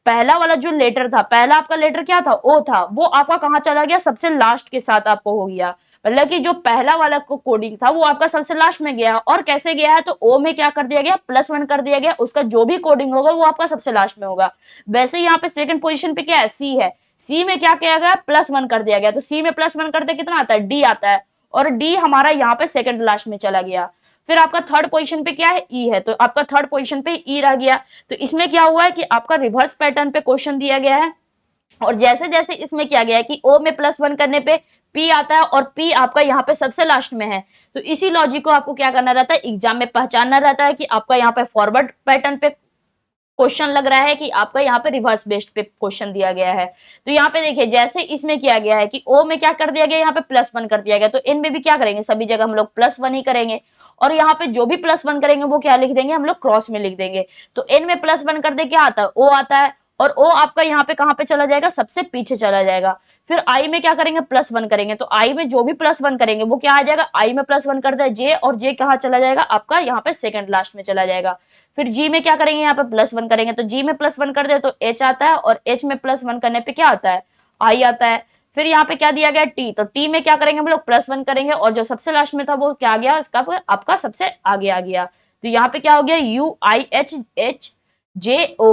पहला वाला जो लेटर था, पहला आपका लेटर क्या था ओ था, वो आपका कहाँ चला गया, सबसे लास्ट के साथ आपको हो गया। मतलब कि जो पहला वाला को कोडिंग था वो आपका सबसे लास्ट में गया। और कैसे गया है, तो ओ में क्या कर दिया गया +1 कर दिया गया, उसका जो भी कोडिंग होगा वो आपका सबसे लास्ट में होगा। वैसे यहाँ पे सेकंड पोजीशन पे क्या है, सी है। सी में क्या किया गया +1 कर दिया गया, तो सी में +1 करते कितना आता है डी आता है, और डी हमारा यहाँ पे सेकंड लास्ट में चला गया। फिर आपका थर्ड पोजीशन पे क्या है ई है, तो आपका थर्ड पोजीशन पे ई रह गया। तो इसमें क्या हुआ है कि आपका रिवर्स पैटर्न पे क्वेश्चन दिया गया है, और जैसे जैसे इसमें किया गया है कि ओ में +1 करने पे पी आता है, और पी आपका यहाँ पे सबसे लास्ट में है। तो इसी लॉजिक को आपको क्या करना रहता है, एग्जाम में पहचानना रहता है कि आपका यहाँ पे फॉरवर्ड पैटर्न पे क्वेश्चन लग रहा है कि आपका यहाँ पे रिवर्स बेस्ड पे क्वेश्चन दिया गया है। तो यहाँ पे देखिए जैसे इसमें किया गया है कि ओ में क्या कर दिया गया, यहाँ पे +1 कर दिया गया, तो इन में भी क्या करेंगे, सभी जगह हम लोग +1 ही करेंगे। और यहाँ पे जो भी +1 करेंगे वो क्या लिख देंगे, हम लोग क्रॉस में लिख देंगे। तो इन में +1 कर दे क्या आता है ओ आता है, और ओ आपका यहाँ पे कहाँ पे चला जाएगा, सबसे पीछे चला जाएगा। फिर आई में क्या करेंगे +1 करेंगे, तो आई में जो भी +1 करेंगे वो क्या आ जाएगा, आई में +1 कर दे जे, और जे कहाँ चला जाएगा आपका यहाँ पे सेकंड लास्ट में चला जाएगा। फिर जी में क्या करेंगे, यहाँ पे +1 करेंगे, तो जी में +1 कर दे तो एच आता है, और एच में +1 करने पे क्या आता है आई आता है। फिर यहाँ पे क्या दिया गया टी, तो टी में क्या करेंगे हम लोग +1 करेंगे, और जो सबसे लास्ट में था वो क्या आ गया, इसका आपका सबसे आगे आ गया। तो यहाँ पे क्या हो गया UIHHJO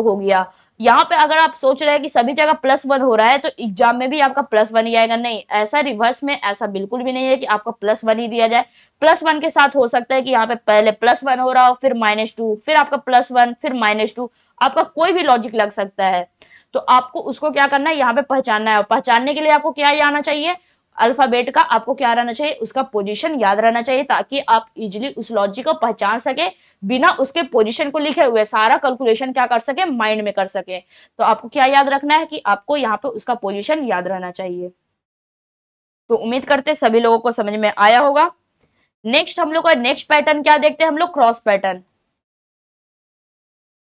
हो गया। यहाँ पे अगर आप सोच रहे हैं कि सभी जगह +1 हो रहा है, तो एग्जाम में भी आपका +1 ही आएगा, नहीं ऐसा रिवर्स में ऐसा बिल्कुल भी नहीं है कि आपका +1 ही दिया जाए। +1 के साथ हो सकता है कि यहाँ पे पहले +1 हो रहा हो, फिर -2, फिर आपका +1, फिर -2, आपका कोई भी लॉजिक लग सकता है। तो आपको उसको क्या करना है, यहाँ पे पहचानना है। और पहचानने के लिए आपको क्या आना चाहिए, अल्फाबेट का आपको क्या रहना चाहिए, उसका पोजीशन याद रहना चाहिए, ताकि आप इजिली उस लॉजिक को पहचान सके, बिना उसके पोजीशन को लिखे हुए सारा कैलकुलेशन क्या कर सके, माइंड में कर सके। तो आपको क्या याद रखना है कि आपको यहाँ पे उसका पोजीशन याद रहना चाहिए। तो उम्मीद करते सभी लोगों को समझ में आया होगा। नेक्स्ट हम लोग का नेक्स्ट पैटर्न क्या देखते हैं हम लोग, क्रॉस पैटर्न।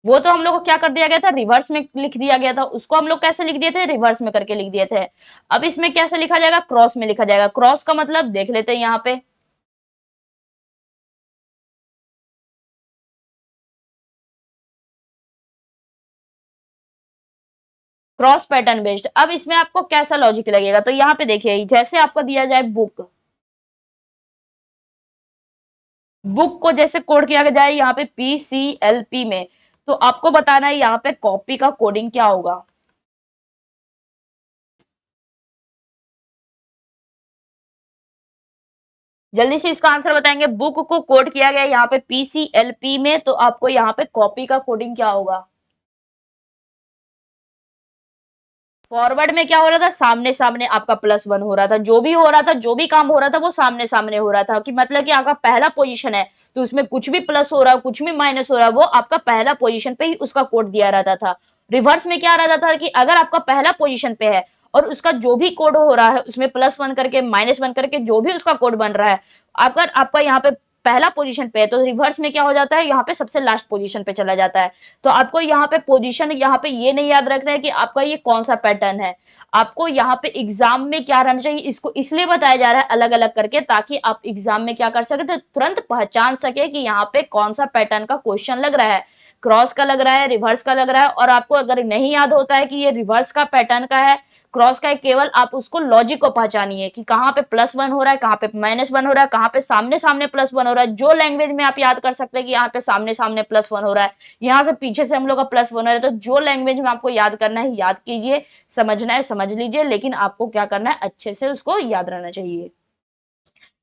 वो तो हम लोग को क्या कर दिया गया था, रिवर्स में लिख दिया गया था, उसको हम लोग कैसे लिख दिए थे, रिवर्स में करके लिख दिए थे। अब इसमें कैसे लिखा जाएगा, क्रॉस में लिखा जाएगा। क्रॉस का मतलब देख लेते हैं यहाँ पे, क्रॉस पैटर्न बेस्ड। अब इसमें आपको कैसा लॉजिक लगेगा, तो यहाँ पे देखिए जैसे आपको दिया जाए बुक, बुक को जैसे कोड किया जाए यहाँ पे PCLP में, तो आपको बताना है यहाँ पे कॉपी का कोडिंग क्या होगा। जल्दी से इसका आंसर बताएंगे। बुक को कोड किया गया यहाँ पे PCLP में, तो आपको यहाँ पे कॉपी का कोडिंग क्या होगा? फॉरवर्ड में क्या हो रहा था, सामने सामने आपका +1 हो रहा था, जो भी हो रहा था, जो भी काम हो रहा था वो सामने सामने हो रहा था, कि मतलब कि आपका पहला पोजीशन है तो उसमें कुछ भी प्लस हो रहा है कुछ भी माइनस हो रहा है, वो आपका पहला पोजीशन पे ही उसका कोड दिया रहता था। रिवर्स में क्या रहता था कि अगर आपका पहला पोजीशन पे है और उसका जो भी कोड हो रहा है उसमें +1 करके -1 करके जो भी उसका कोड बन रहा है, अगर आपका यहाँ पे पहला पोजीशन पे है तो रिवर्स में क्या हो जाता है, यहाँ पे सबसे लास्ट पोजीशन पे चला जाता है। तो आपको यहाँ पे पोजीशन, यहाँ पे ये नहीं याद रखना है कि आपका ये कौन सा पैटर्न है, आपको यहाँ पे एग्जाम में क्या रहना चाहिए, इसको इसलिए बताया जा रहा है अलग अलग करके ताकि आप एग्जाम में क्या कर सके, तो तुरंत पहचान सके कि यहाँ पे कौन सा पैटर्न का क्वेश्चन लग रहा है, क्रॉस का लग रहा है, रिवर्स का लग रहा है। और आपको अगर नहीं याद होता है कि ये रिवर्स का पैटर्न का है, क्रॉस का है, केवल आप उसको लॉजिक को पहचानिए कि कहाँ पे +1 हो रहा है, कहाँ पे -1 हो रहा है, कहाँ पे सामने सामने +1 हो रहा है। जो लैंग्वेज में आप याद कर सकते हैं कि यहाँ पे सामने सामने +1 हो रहा है, यहाँ से पीछे से हम लोग का +1 हो रहा है, तो जो लैंग्वेज में आपको याद करना है याद कीजिए, समझना है समझ लीजिए, लेकिन आपको क्या करना है, अच्छे से उसको याद रहना चाहिए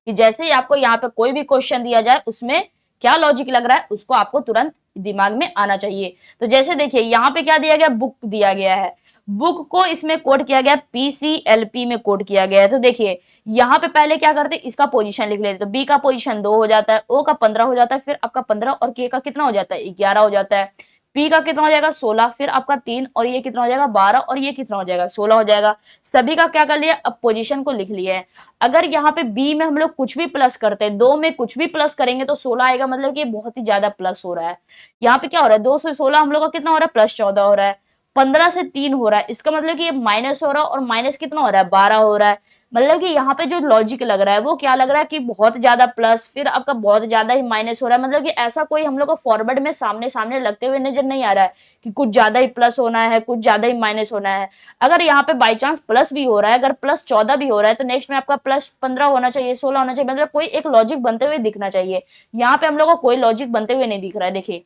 कि जैसे ही आपको यहाँ पे कोई भी क्वेश्चन दिया जाए उसमें क्या लॉजिक लग रहा है उसको आपको तुरंत दिमाग में आना चाहिए। तो जैसे देखिए यहाँ पे क्या दिया गया, बुक दिया गया है, बुक को इसमें कोड किया गया, PCLP में कोड किया गया है। तो देखिए यहाँ पे पहले क्या करते, इसका पोजीशन लिख लेते, तो बी का पोजीशन 2 हो जाता है, ओ का 15 हो जाता है, फिर आपका 15 और के का कितना हो जाता है, 11 हो जाता है, पी का कितना हो जाएगा 16, फिर आपका 3 और ये कितना हो जाएगा 12 और ये कितना हो जाएगा 16 हो जाएगा। सभी का क्या कर लिया, अब पोजीशन को लिख लिया है। अगर यहाँ पे बी में हम लोग कुछ भी प्लस करते हैं, 2 में कुछ भी प्लस करेंगे तो 16 आएगा, मतलब कि ये बहुत ही ज्यादा प्लस हो रहा है। यहाँ पे क्या हो रहा है, 2 से 16 हम लोग का कितना हो रहा है, +14 हो रहा है। 15 से 3 हो रहा है, इसका मतलब कि ये माइनस हो रहा है, और माइनस कितना हो रहा है, 12 हो रहा है। मतलब कि यहाँ पे जो लॉजिक लग रहा है वो क्या लग रहा है कि बहुत ज्यादा प्लस, फिर आपका बहुत ज्यादा ही माइनस हो रहा है। मतलब कि ऐसा कोई हम लोग को फॉरवर्ड में सामने सामने लगते हुए नजर नहीं आ रहा है कि कुछ ज्यादा ही प्लस होना है कुछ ज्यादा ही माइनस होना है। अगर यहाँ पे बाई चांस प्लस भी हो रहा है, अगर +14 भी हो रहा है, तो नेक्स्ट में आपका +15 होना चाहिए, 16 होना चाहिए, मतलब कोई एक लॉजिक बनते हुए दिखना चाहिए। यहाँ पे हम लोग को कोई लॉजिक बनते हुए नहीं दिख रहा है। देखिए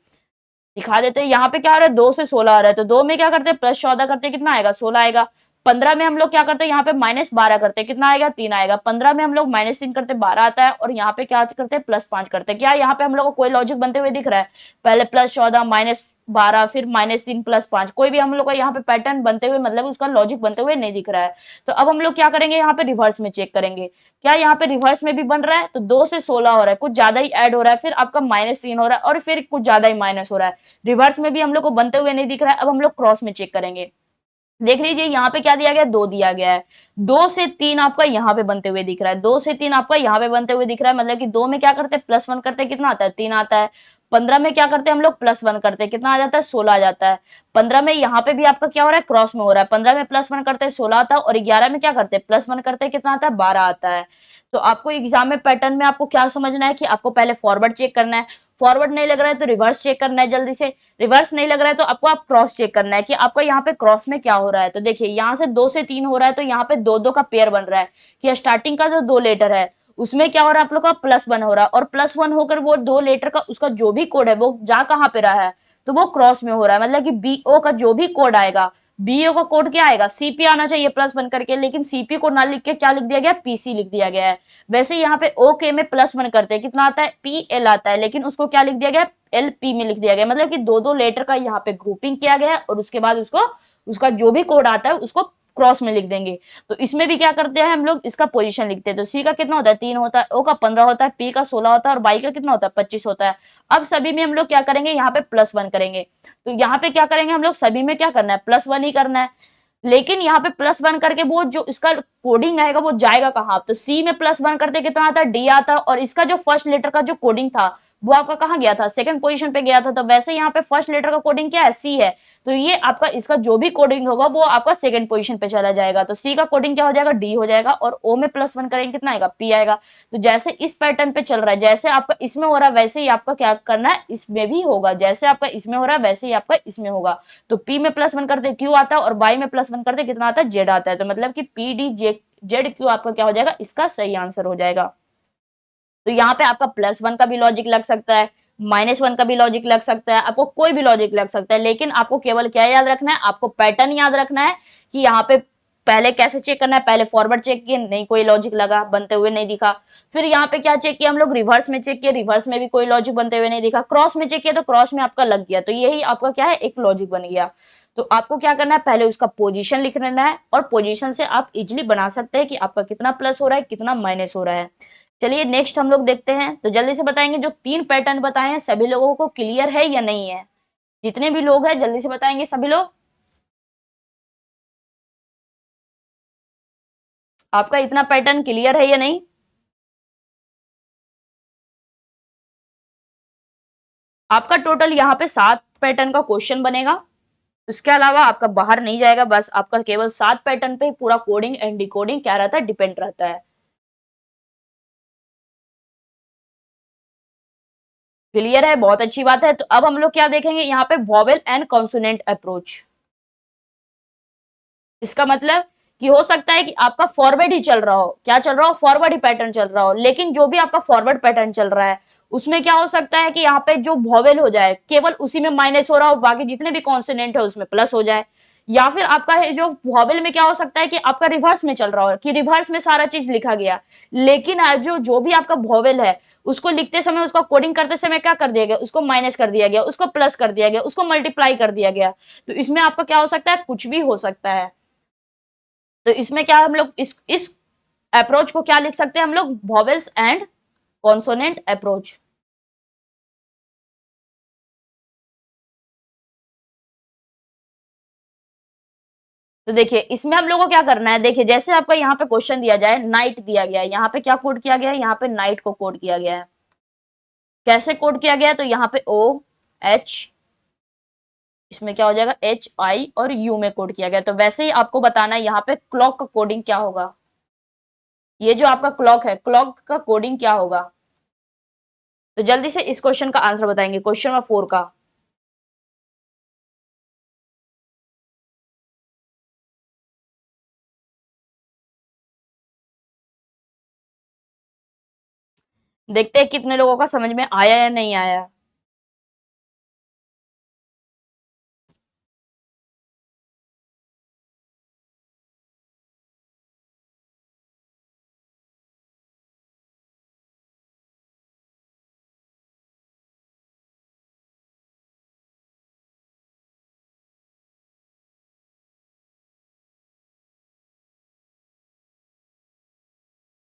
दिखा देते हैं, यहाँ पे क्या आ रहा है, 2 से 16 आ रहा है, तो 2 में क्या करते हैं, +14 करते हैं, कितना आएगा 16 आएगा। 15 में हम लोग क्या करते हैं, यहाँ पे -12 करते हैं, कितना आएगा 3 आएगा। 15 में हम लोग -3 करते हैं, 12 आता है, और यहाँ पे क्या करते हैं, +5 करते हैं। क्या यहाँ पे हम लोग को कोई लॉजिक बनते हुए दिख रहा है, पहले +14 -12 फिर -3 +5, कोई भी हम लोग का यहाँ पे पैटर्न बनते हुए, मतलब उसका लॉजिक बनते हुए नहीं दिख रहा है। तो अब हम लोग क्या करेंगे, यहाँ पे रिवर्स में चेक करेंगे, क्या यहाँ पे रिवर्स में भी बन रहा है, तो 2 से 16 हो रहा है, कुछ ज्यादा ही ऐड हो रहा है, फिर आपका -3 हो रहा है, और फिर कुछ ज्यादा ही माइनस हो रहा है। रिवर्स में भी हम लोग को बनते हुए नहीं दिख रहा है। अब हम लोग क्रॉस में चेक करेंगे, देख लीजिए यहाँ पे क्या दिया गया है, 2 दिया गया है, 2 से 3 आपका यहाँ पे बनते हुए दिख रहा है, 2 से 3 आपका यहाँ पे बनते हुए दिख रहा है, मतलब कि 2 में क्या करते हैं, +1 करते हैं, कितना आता है 3 आता है। 15 में क्या करते हैं हम लोग, +1 करते हैं, कितना आ जाता है 16 आ जाता है। 15 में यहाँ पे भी आपका क्या हो रहा है, क्रॉस में हो रहा है, 15 में +1 करते हैं 16 आता है, और 11 में क्या करते हैं +1 करते हैं, कितना आता है 12 आता है। तो आपको एग्जाम में पैटर्न में आपको क्या समझना है कि आपको पहले फॉरवर्ड चेक करना है, फॉरवर्ड नहीं लग रहा है तो रिवर्स चेक करना है जल्दी से, रिवर्स नहीं लग रहा है तो आपको आप क्रॉस चेक करना है कि आपका यहाँ पे क्रॉस में क्या हो रहा है। तो देखिए यहाँ से 2 से 3 हो रहा है, तो यहाँ पे 2 2 का पेयर बन रहा है कि स्टार्टिंग का जो 2 लेटर है उसमें क्या हो रहा है, आप लोग का +1 हो रहा है, और +1 होकर वो 2 लेटर का उसका जो भी कोड है वो जा कहाँ पे रहा है, तो वो क्रॉस में हो रहा है। मतलब कि BO का जो भी कोड आएगा, बीओ का कोड क्या आएगा, सीपी आना चाहिए +1 करके, लेकिन सीपी को ना लिख के क्या लिख दिया गया, पीसी लिख दिया गया है। वैसे यहाँ पे ओके में +1 करते हैं, कितना आता है, PL आता है, लेकिन उसको क्या लिख दिया गया, LP में लिख दिया गया, मतलब कि 2 2 लेटर का यहाँ पे ग्रुपिंग किया गया है, और उसके बाद उसको उसका जो भी कोड आता है उसको क्रॉस में लिख देंगे। तो इसमें भी क्या करते हैं हम लोग, इसका पोजीशन लिखते हैं। तो सी का कितना होता है 3 होता है, ओ का 15 होता है, पी का 16 होता है, और बाई का कितना होता है 25 होता है। अब सभी में हम लोग क्या करेंगे, यहाँ पे +1 करेंगे। तो यहाँ पे क्या करेंगे हम लोग, सभी में क्या करना है, +1 ही करना है। लेकिन यहाँ पे +1 करके वो जो इसका कोडिंग आएगा वो जाएगा कहाँ, तो सी में +1 करते कितना आता है, डी आता है, और इसका जो फर्स्ट लेटर का जो कोडिंग था वो आपका कहाँ गया था, सेकंड पोजीशन पे गया था। तो वैसे यहाँ पे फर्स्ट लेटर का कोडिंग क्या है, सी है, तो ये आपका इसका जो भी कोडिंग होगा वो आपका सेकंड पोजीशन पे चला जाएगा। तो सी का कोडिंग क्या हो जाएगा, डी हो जाएगा, और ओ में +1 करेंगे कितना आएगा, पी आएगा। तो जैसे इस पैटर्न पे चल रहा है, जैसे आपका इसमें हो रहा है वैसे ही आपका क्या करना है, इसमें भी होगा, जैसे आपका इसमें हो रहा है वैसे ही आपका इसमें होगा। तो पी में +1 करते क्यू आता है, और बाई में +1 करते कितना आता है, जेड आता है। तो मतलब कि पी डी जेड क्यू आपका क्या हो जाएगा, इसका सही आंसर हो जाएगा। तो यहाँ पे आपका +1 का भी लॉजिक लग सकता है, -1 का भी लॉजिक लग सकता है, आपको कोई भी लॉजिक लग सकता है, लेकिन आपको केवल क्या याद रखना है, आपको पैटर्न याद रखना है कि यहाँ पे पहले कैसे चेक करना है, पहले फॉरवर्ड चेक किए, नहीं कोई लॉजिक लगा, बनते हुए नहीं दिखा। फिर यहाँ पे क्या चेक किया हम लोग, रिवर्स में चेक किया, रिवर्स में भी कोई लॉजिक बनते हुए नहीं दिखा। क्रॉस में चेक किया तो क्रॉस में आपका लग गया, तो यही आपका क्या है, एक लॉजिक बन गया। तो आपको क्या करना है, पहले उसका पोजीशन लिख लेना है, और पोजीशन से आप इजिली बना सकते हैं कि आपका कितना प्लस हो रहा है, कितना माइनस हो रहा है। चलिए नेक्स्ट हम लोग देखते हैं। तो जल्दी से बताएंगे, जो 3 पैटर्न बताए हैं सभी लोगों को क्लियर है या नहीं है? जितने भी लोग हैं जल्दी से बताएंगे सभी लोग। आपका इतना पैटर्न क्लियर है या नहीं? आपका टोटल यहाँ पे 7 पैटर्न का क्वेश्चन बनेगा। उसके अलावा आपका बाहर नहीं जाएगा, बस आपका केवल 7 पैटर्न पे पूरा कोडिंग एंड डिकोडिंग क्या रहता है, डिपेंड रहता है। क्लियर है, बहुत अच्छी बात है। तो अब हम लोग क्या देखेंगे यहाँ पे, वॉवेल एंड कॉन्सोनेंट अप्रोच। इसका मतलब कि हो सकता है कि आपका फॉरवर्ड ही चल रहा हो, क्या चल रहा हो, फॉरवर्ड ही पैटर्न चल रहा हो, लेकिन जो भी आपका फॉरवर्ड पैटर्न चल रहा है उसमें क्या हो सकता है कि यहाँ पे जो वॉवेल हो जाए केवल उसी में माइनस हो रहा हो, बाकी जितने भी कॉन्सोनेंट है उसमें प्लस हो जाए। या फिर आपका है जो वॉवेल में क्या हो सकता है कि आपका रिवर्स में चल रहा हो, कि रिवर्स में सारा चीज लिखा गया, लेकिन आज जो जो भी आपका वॉवेल है उसको लिखते समय, उसका कोडिंग करते समय क्या कर दिया गया, उसको माइनस कर दिया गया, उसको प्लस कर दिया गया, उसको मल्टीप्लाई कर दिया गया। तो इसमें आपका क्या हो सकता है, कुछ भी हो सकता है। तो इसमें क्या हम लोग इस अप्रोच को क्या लिख सकते हैं हम लोग, वॉवेल्स एंड कॉन्सोनेंट अप्रोच। तो देखिए इसमें हम लोगों को क्या करना है, देखिए जैसे आपका यहाँ पे क्वेश्चन दिया जाए, नाइट दिया गया है, यहाँ पे क्या कोड किया गया है, यहाँ पे नाइट को कोड किया गया है। कैसे कोड किया गया है, तो यहाँ पे ओ एच, इसमें क्या हो जाएगा एच आई और यू में कोड किया गया। तो वैसे ही आपको बताना है यहाँ पे क्लॉक का कोडिंग क्या होगा। ये जो आपका क्लॉक है, क्लॉक का कोडिंग क्या होगा। तो जल्दी से इस क्वेश्चन का आंसर बताएंगे, क्वेश्चन नंबर 4 का। देखते हैं कितने लोगों का समझ में आया या नहीं आया।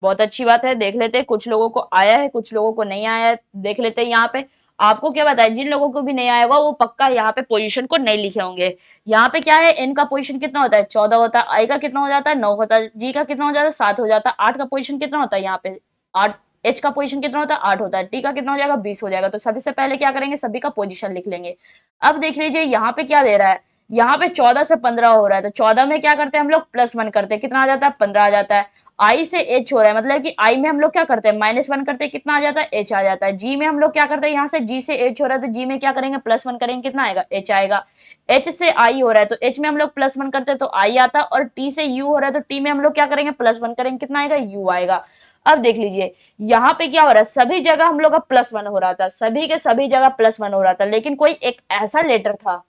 बहुत अच्छी बात है, देख लेते हैं कुछ लोगों को आया है, कुछ लोगों को नहीं आया है। देख लेते हैं यहाँ पे। आपको क्या बताया, जिन लोगों को भी नहीं आया होगा वो पक्का यहाँ पे पोजीशन को नहीं लिखे होंगे। यहाँ पे क्या है, एन का पोजीशन कितना होता है, 14 होता है, आई का कितना हो जाता है, 9 होता है, जी का कितना हो जाता है, 7 हो जाता है, 8 का पोजीशन कितना होता है यहाँ पे, 8, एच का पोजीशन कितना होता है, 8 होता है, टी का कितना हो जाएगा, 20 हो जाएगा। तो सबसे पहले क्या करेंगे, सभी का पोजीशन लिख लेंगे। अब देख लीजिए यहाँ पे क्या दे रहा है, यहाँ पे 14 से 15 हो रहा है, तो 14 में क्या करते हैं हम लोग, +1 करते हैं, कितना आ जाता है, 15 आ जाता है। आई से एच हो रहा है, मतलब कि आई में हम लोग क्या करते हैं, -1 करते हैं, कितना आ जाता है, एच आ जाता है। जी में हम लोग क्या करते हैं, यहाँ से जी से एच हो रहा है, तो जी में क्या करेंगे, +1 करेंगे, कितना आएगा, एच आएगा। एच से आई हो रहा है, तो एच में हम लोग +1 करते हैं तो आई आता है, और टी से यू हो रहा है, तो टी में हम लोग क्या करेंगे, +1 करेंगे, कितना आएगा, यू आएगा। अब देख लीजिए यहाँ पे क्या हो रहा है, सभी जगह हम लोग का +1 हो रहा था, सभी के सभी जगह +1 हो रहा था, लेकिन कोई एक ऐसा लेटर था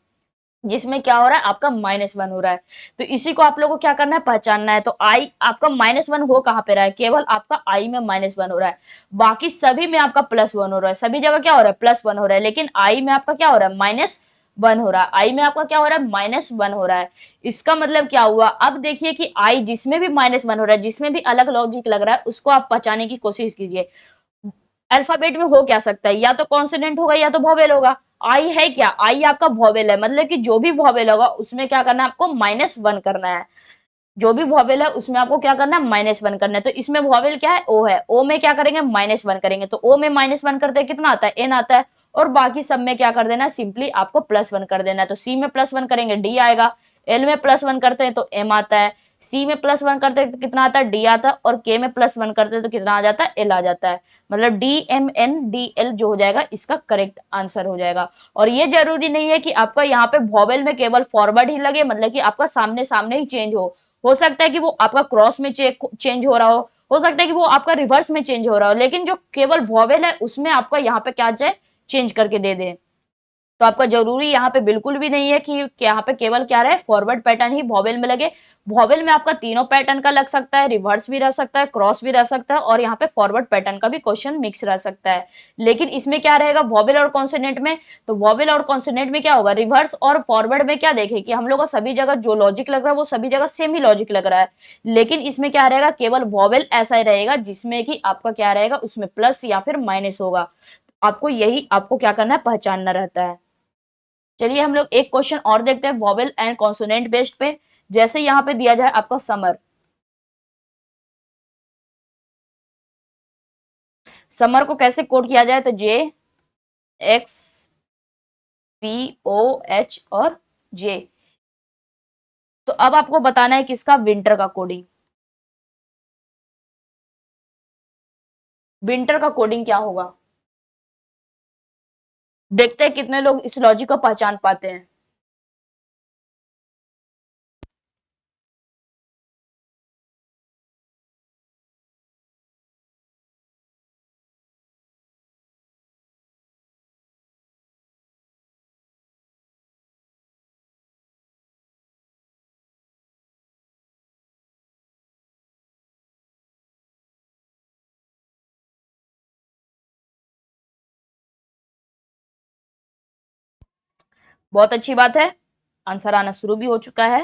जिसमें क्या हो रहा है, आपका -1 हो रहा है। तो इसी को आप लोगों को क्या करना है, पहचानना है। तो आई आपका -1 हो कहाँ पे रहा है, केवल आपका आई में -1 हो रहा है, बाकी सभी में आपका +1 हो रहा है, सभी जगह क्या हो रहा है, +1 हो रहा है, लेकिन आई में आपका क्या हो रहा है, -1 हो रहा है। आई में आपका क्या हो रहा है, -1 हो रहा है। इसका मतलब क्या हुआ, अब देखिए कि आई जिसमें भी -1 हो रहा है, जिसमें भी अलग लॉजिक लग रहा है, उसको आप पहचानने की कोशिश कीजिए। अल्फाबेट में हो क्या सकता है, या तो कॉन्सोनेंट होगा या तो वॉवेल होगा। आई है क्या, आई आपका वॉवेल है, मतलब कि जो भी वॉवेल होगा उसमें क्या करना है, आपको -1 करना है। जो भी वॉवेल है उसमें आपको क्या करना है, -1 करना है। तो इसमें वॉवेल क्या है, ओ है, ओ में क्या करेंगे, -1 करेंगे, तो ओ में -1 करते हैं, कितना आता है, एन आता है। और बाकी सब में क्या कर देना है, सिंपली आपको +1 कर देना है। तो सी में +1 करेंगे, डी आएगा। एल में +1 करते हैं तो एम आता है। सी में +1 करते हैं तो कितना आता है, डी आता है। और के में +1 करते हैं तो कितना आ जाता है, एल आ जाता है। मतलब DMNDL जो हो जाएगा इसका करेक्ट आंसर हो जाएगा। और ये जरूरी नहीं है कि आपका यहाँ पे वॉवेल में केवल फॉरवर्ड ही लगे, मतलब कि आपका सामने सामने ही चेंज हो सकता है कि वो आपका क्रॉस में चेंज हो रहा हो सकता है कि वो आपका रिवर्स में चेंज हो रहा हो, लेकिन जो केवल वॉवेल है उसमें आपका यहाँ पे क्या जाए, चेंज करके दे दे। तो आपका जरूरी यहाँ पे बिल्कुल भी नहीं है कि यहाँ पे केवल क्या रहे, फॉरवर्ड पैटर्न ही वॉवेल में लगे। वॉवेल में आपका तीनों पैटर्न का लग सकता है, रिवर्स भी रह सकता है, क्रॉस भी रह सकता है, और यहाँ पे फॉरवर्ड पैटर्न का भी क्वेश्चन मिक्स रह सकता है। लेकिन इसमें क्या रहेगा वॉवेल और कॉन्सोनेंट में, तो वॉवेल और कॉन्सोनेंट में क्या होगा, रिवर्स और फॉरवर्ड में क्या देखे कि हम लोग को सभी जगह जो लॉजिक लग रहा है वो सभी जगह सेम ही लॉजिक लग रहा है। लेकिन इसमें क्या रहेगा, केवल वॉवेल ऐसा ही रहेगा जिसमें कि आपका क्या रहेगा, उसमें प्लस या फिर माइनस होगा। आपको यही आपको क्या करना है, पहचानना रहता है। चलिए हम लोग एक क्वेश्चन और देखते हैं वॉवेल एंड कॉन्सोनेंट बेस्ड पे। जैसे यहाँ पे दिया जाए आपका समर, समर को कैसे कोड किया जाए, तो जे, एक्स, पी, ओ, एच और जे। तो अब आपको बताना है किसका, विंटर का कोडिंग। विंटर का कोडिंग क्या होगा, देखते हैं कितने लोग इस लॉजिक को पहचान पाते हैं। बहुत अच्छी बात है, आंसर आना शुरू भी हो चुका है।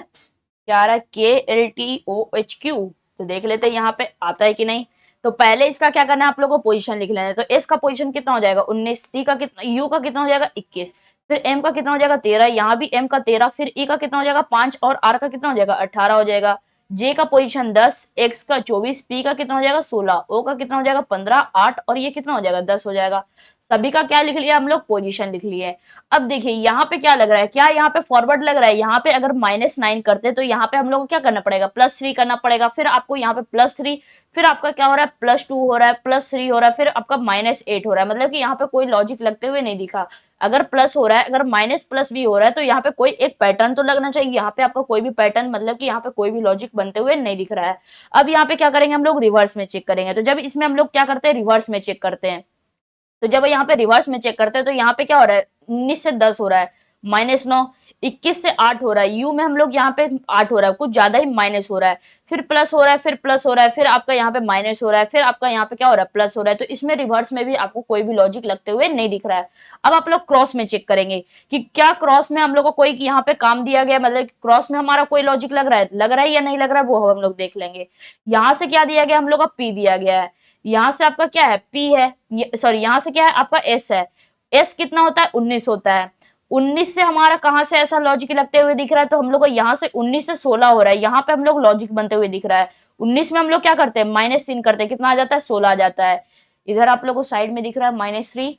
क्या आ रहा है, KLTOHQ। तो देख लेते हैं यहाँ पे आता है कि नहीं। तो पहले इसका क्या करना है, आप लोगों को पोजीशन लिख लेना है। तो एस का पोजीशन कितना हो जाएगा 19, टी का कितना, यू का कितना हो जाएगा 21, फिर एम का कितना हो जाएगा 13, यहाँ भी एम का 13, फिर ई का कितना हो जाएगा 5, और आर का कितना हो जाएगा 18 हो जाएगा। जे का पोजीशन 10, एक्स का 24, पी का कितना हो जाएगा 16, ओ का कितना हो जाएगा 15, 8, और ये कितना हो जाएगा 10 हो जाएगा। सभी का क्या लिख लिया हम लोग, पोजीशन लिख लिए। अब देखिए यहाँ पे क्या लग रहा है, क्या यहाँ पे फॉरवर्ड लग रहा है, यहाँ पे अगर -9 करते तो यहाँ पे हम लोग को क्या करना पड़ेगा, +3 करना पड़ेगा, फिर आपको यहाँ पे +3, फिर आपका क्या हो रहा है +2 हो रहा है, +3 हो रहा है, फिर आपका -8 हो रहा है। मतलब कि यहाँ पे कोई लॉजिक लगते हुए नहीं दिखा। अगर प्लस हो रहा है, अगर माइनस प्लस भी हो रहा है, तो यहाँ पे कोई एक पैटर्न तो लगना चाहिए। यहाँ पे आपका कोई भी पैटर्न, मतलब कि यहाँ पे कोई भी लॉजिक बनते हुए नहीं दिख रहा है। अब यहाँ पे क्या करेंगे हम लोग, रिवर्स में चेक करेंगे। तो जब इसमें हम लोग क्या करते हैं, रिवर्स में चेक करते हैं। तो जब यहाँ पे रिवर्स में चेक करते हैं तो यहाँ पे क्या हो रहा है, 19 से 10 हो रहा है, -9, 21 से 8 हो रहा है, यू में हम लोग यहाँ पे 8 हो रहा है, कुछ ज्यादा ही माइनस हो रहा है, फिर प्लस हो रहा है, फिर प्लस हो रहा है, फिर आपका यहाँ पे माइनस हो रहा है, फिर आपका यहाँ पे क्या हो रहा है, प्लस हो रहा है। तो इसमें रिवर्स में भी आपको कोई भी लॉजिक लगते हुए नहीं दिख रहा है। अब आप लोग क्रॉस में चेक करेंगे कि क्या क्रॉस में हम लोग को कोई यहाँ पे काम दिया गया, मतलब क्रॉस में हमारा कोई लॉजिक लग रहा है या नहीं लग रहा है, वो हम लोग देख लेंगे। यहाँ से क्या दिया गया, हम लोग का पी दिया गया है, यहाँ से आपका क्या है, पी है, सॉरी यहाँ से क्या है आपका एस है। एस कितना होता है, 19 होता है। 19 से हमारा कहां से ऐसा लॉजिक लगते हुए दिख रहा है, तो हम लोग को यहाँ से 19 से 16 हो रहा है, यहाँ पे हम लोग लॉजिक बनते हुए दिख रहा है। 19 में हम लोग क्या करते हैं, -3 करते हैं, कितना आ जाता है 16 आ जाता है। इधर आप लोग को साइड में दिख रहा है -3,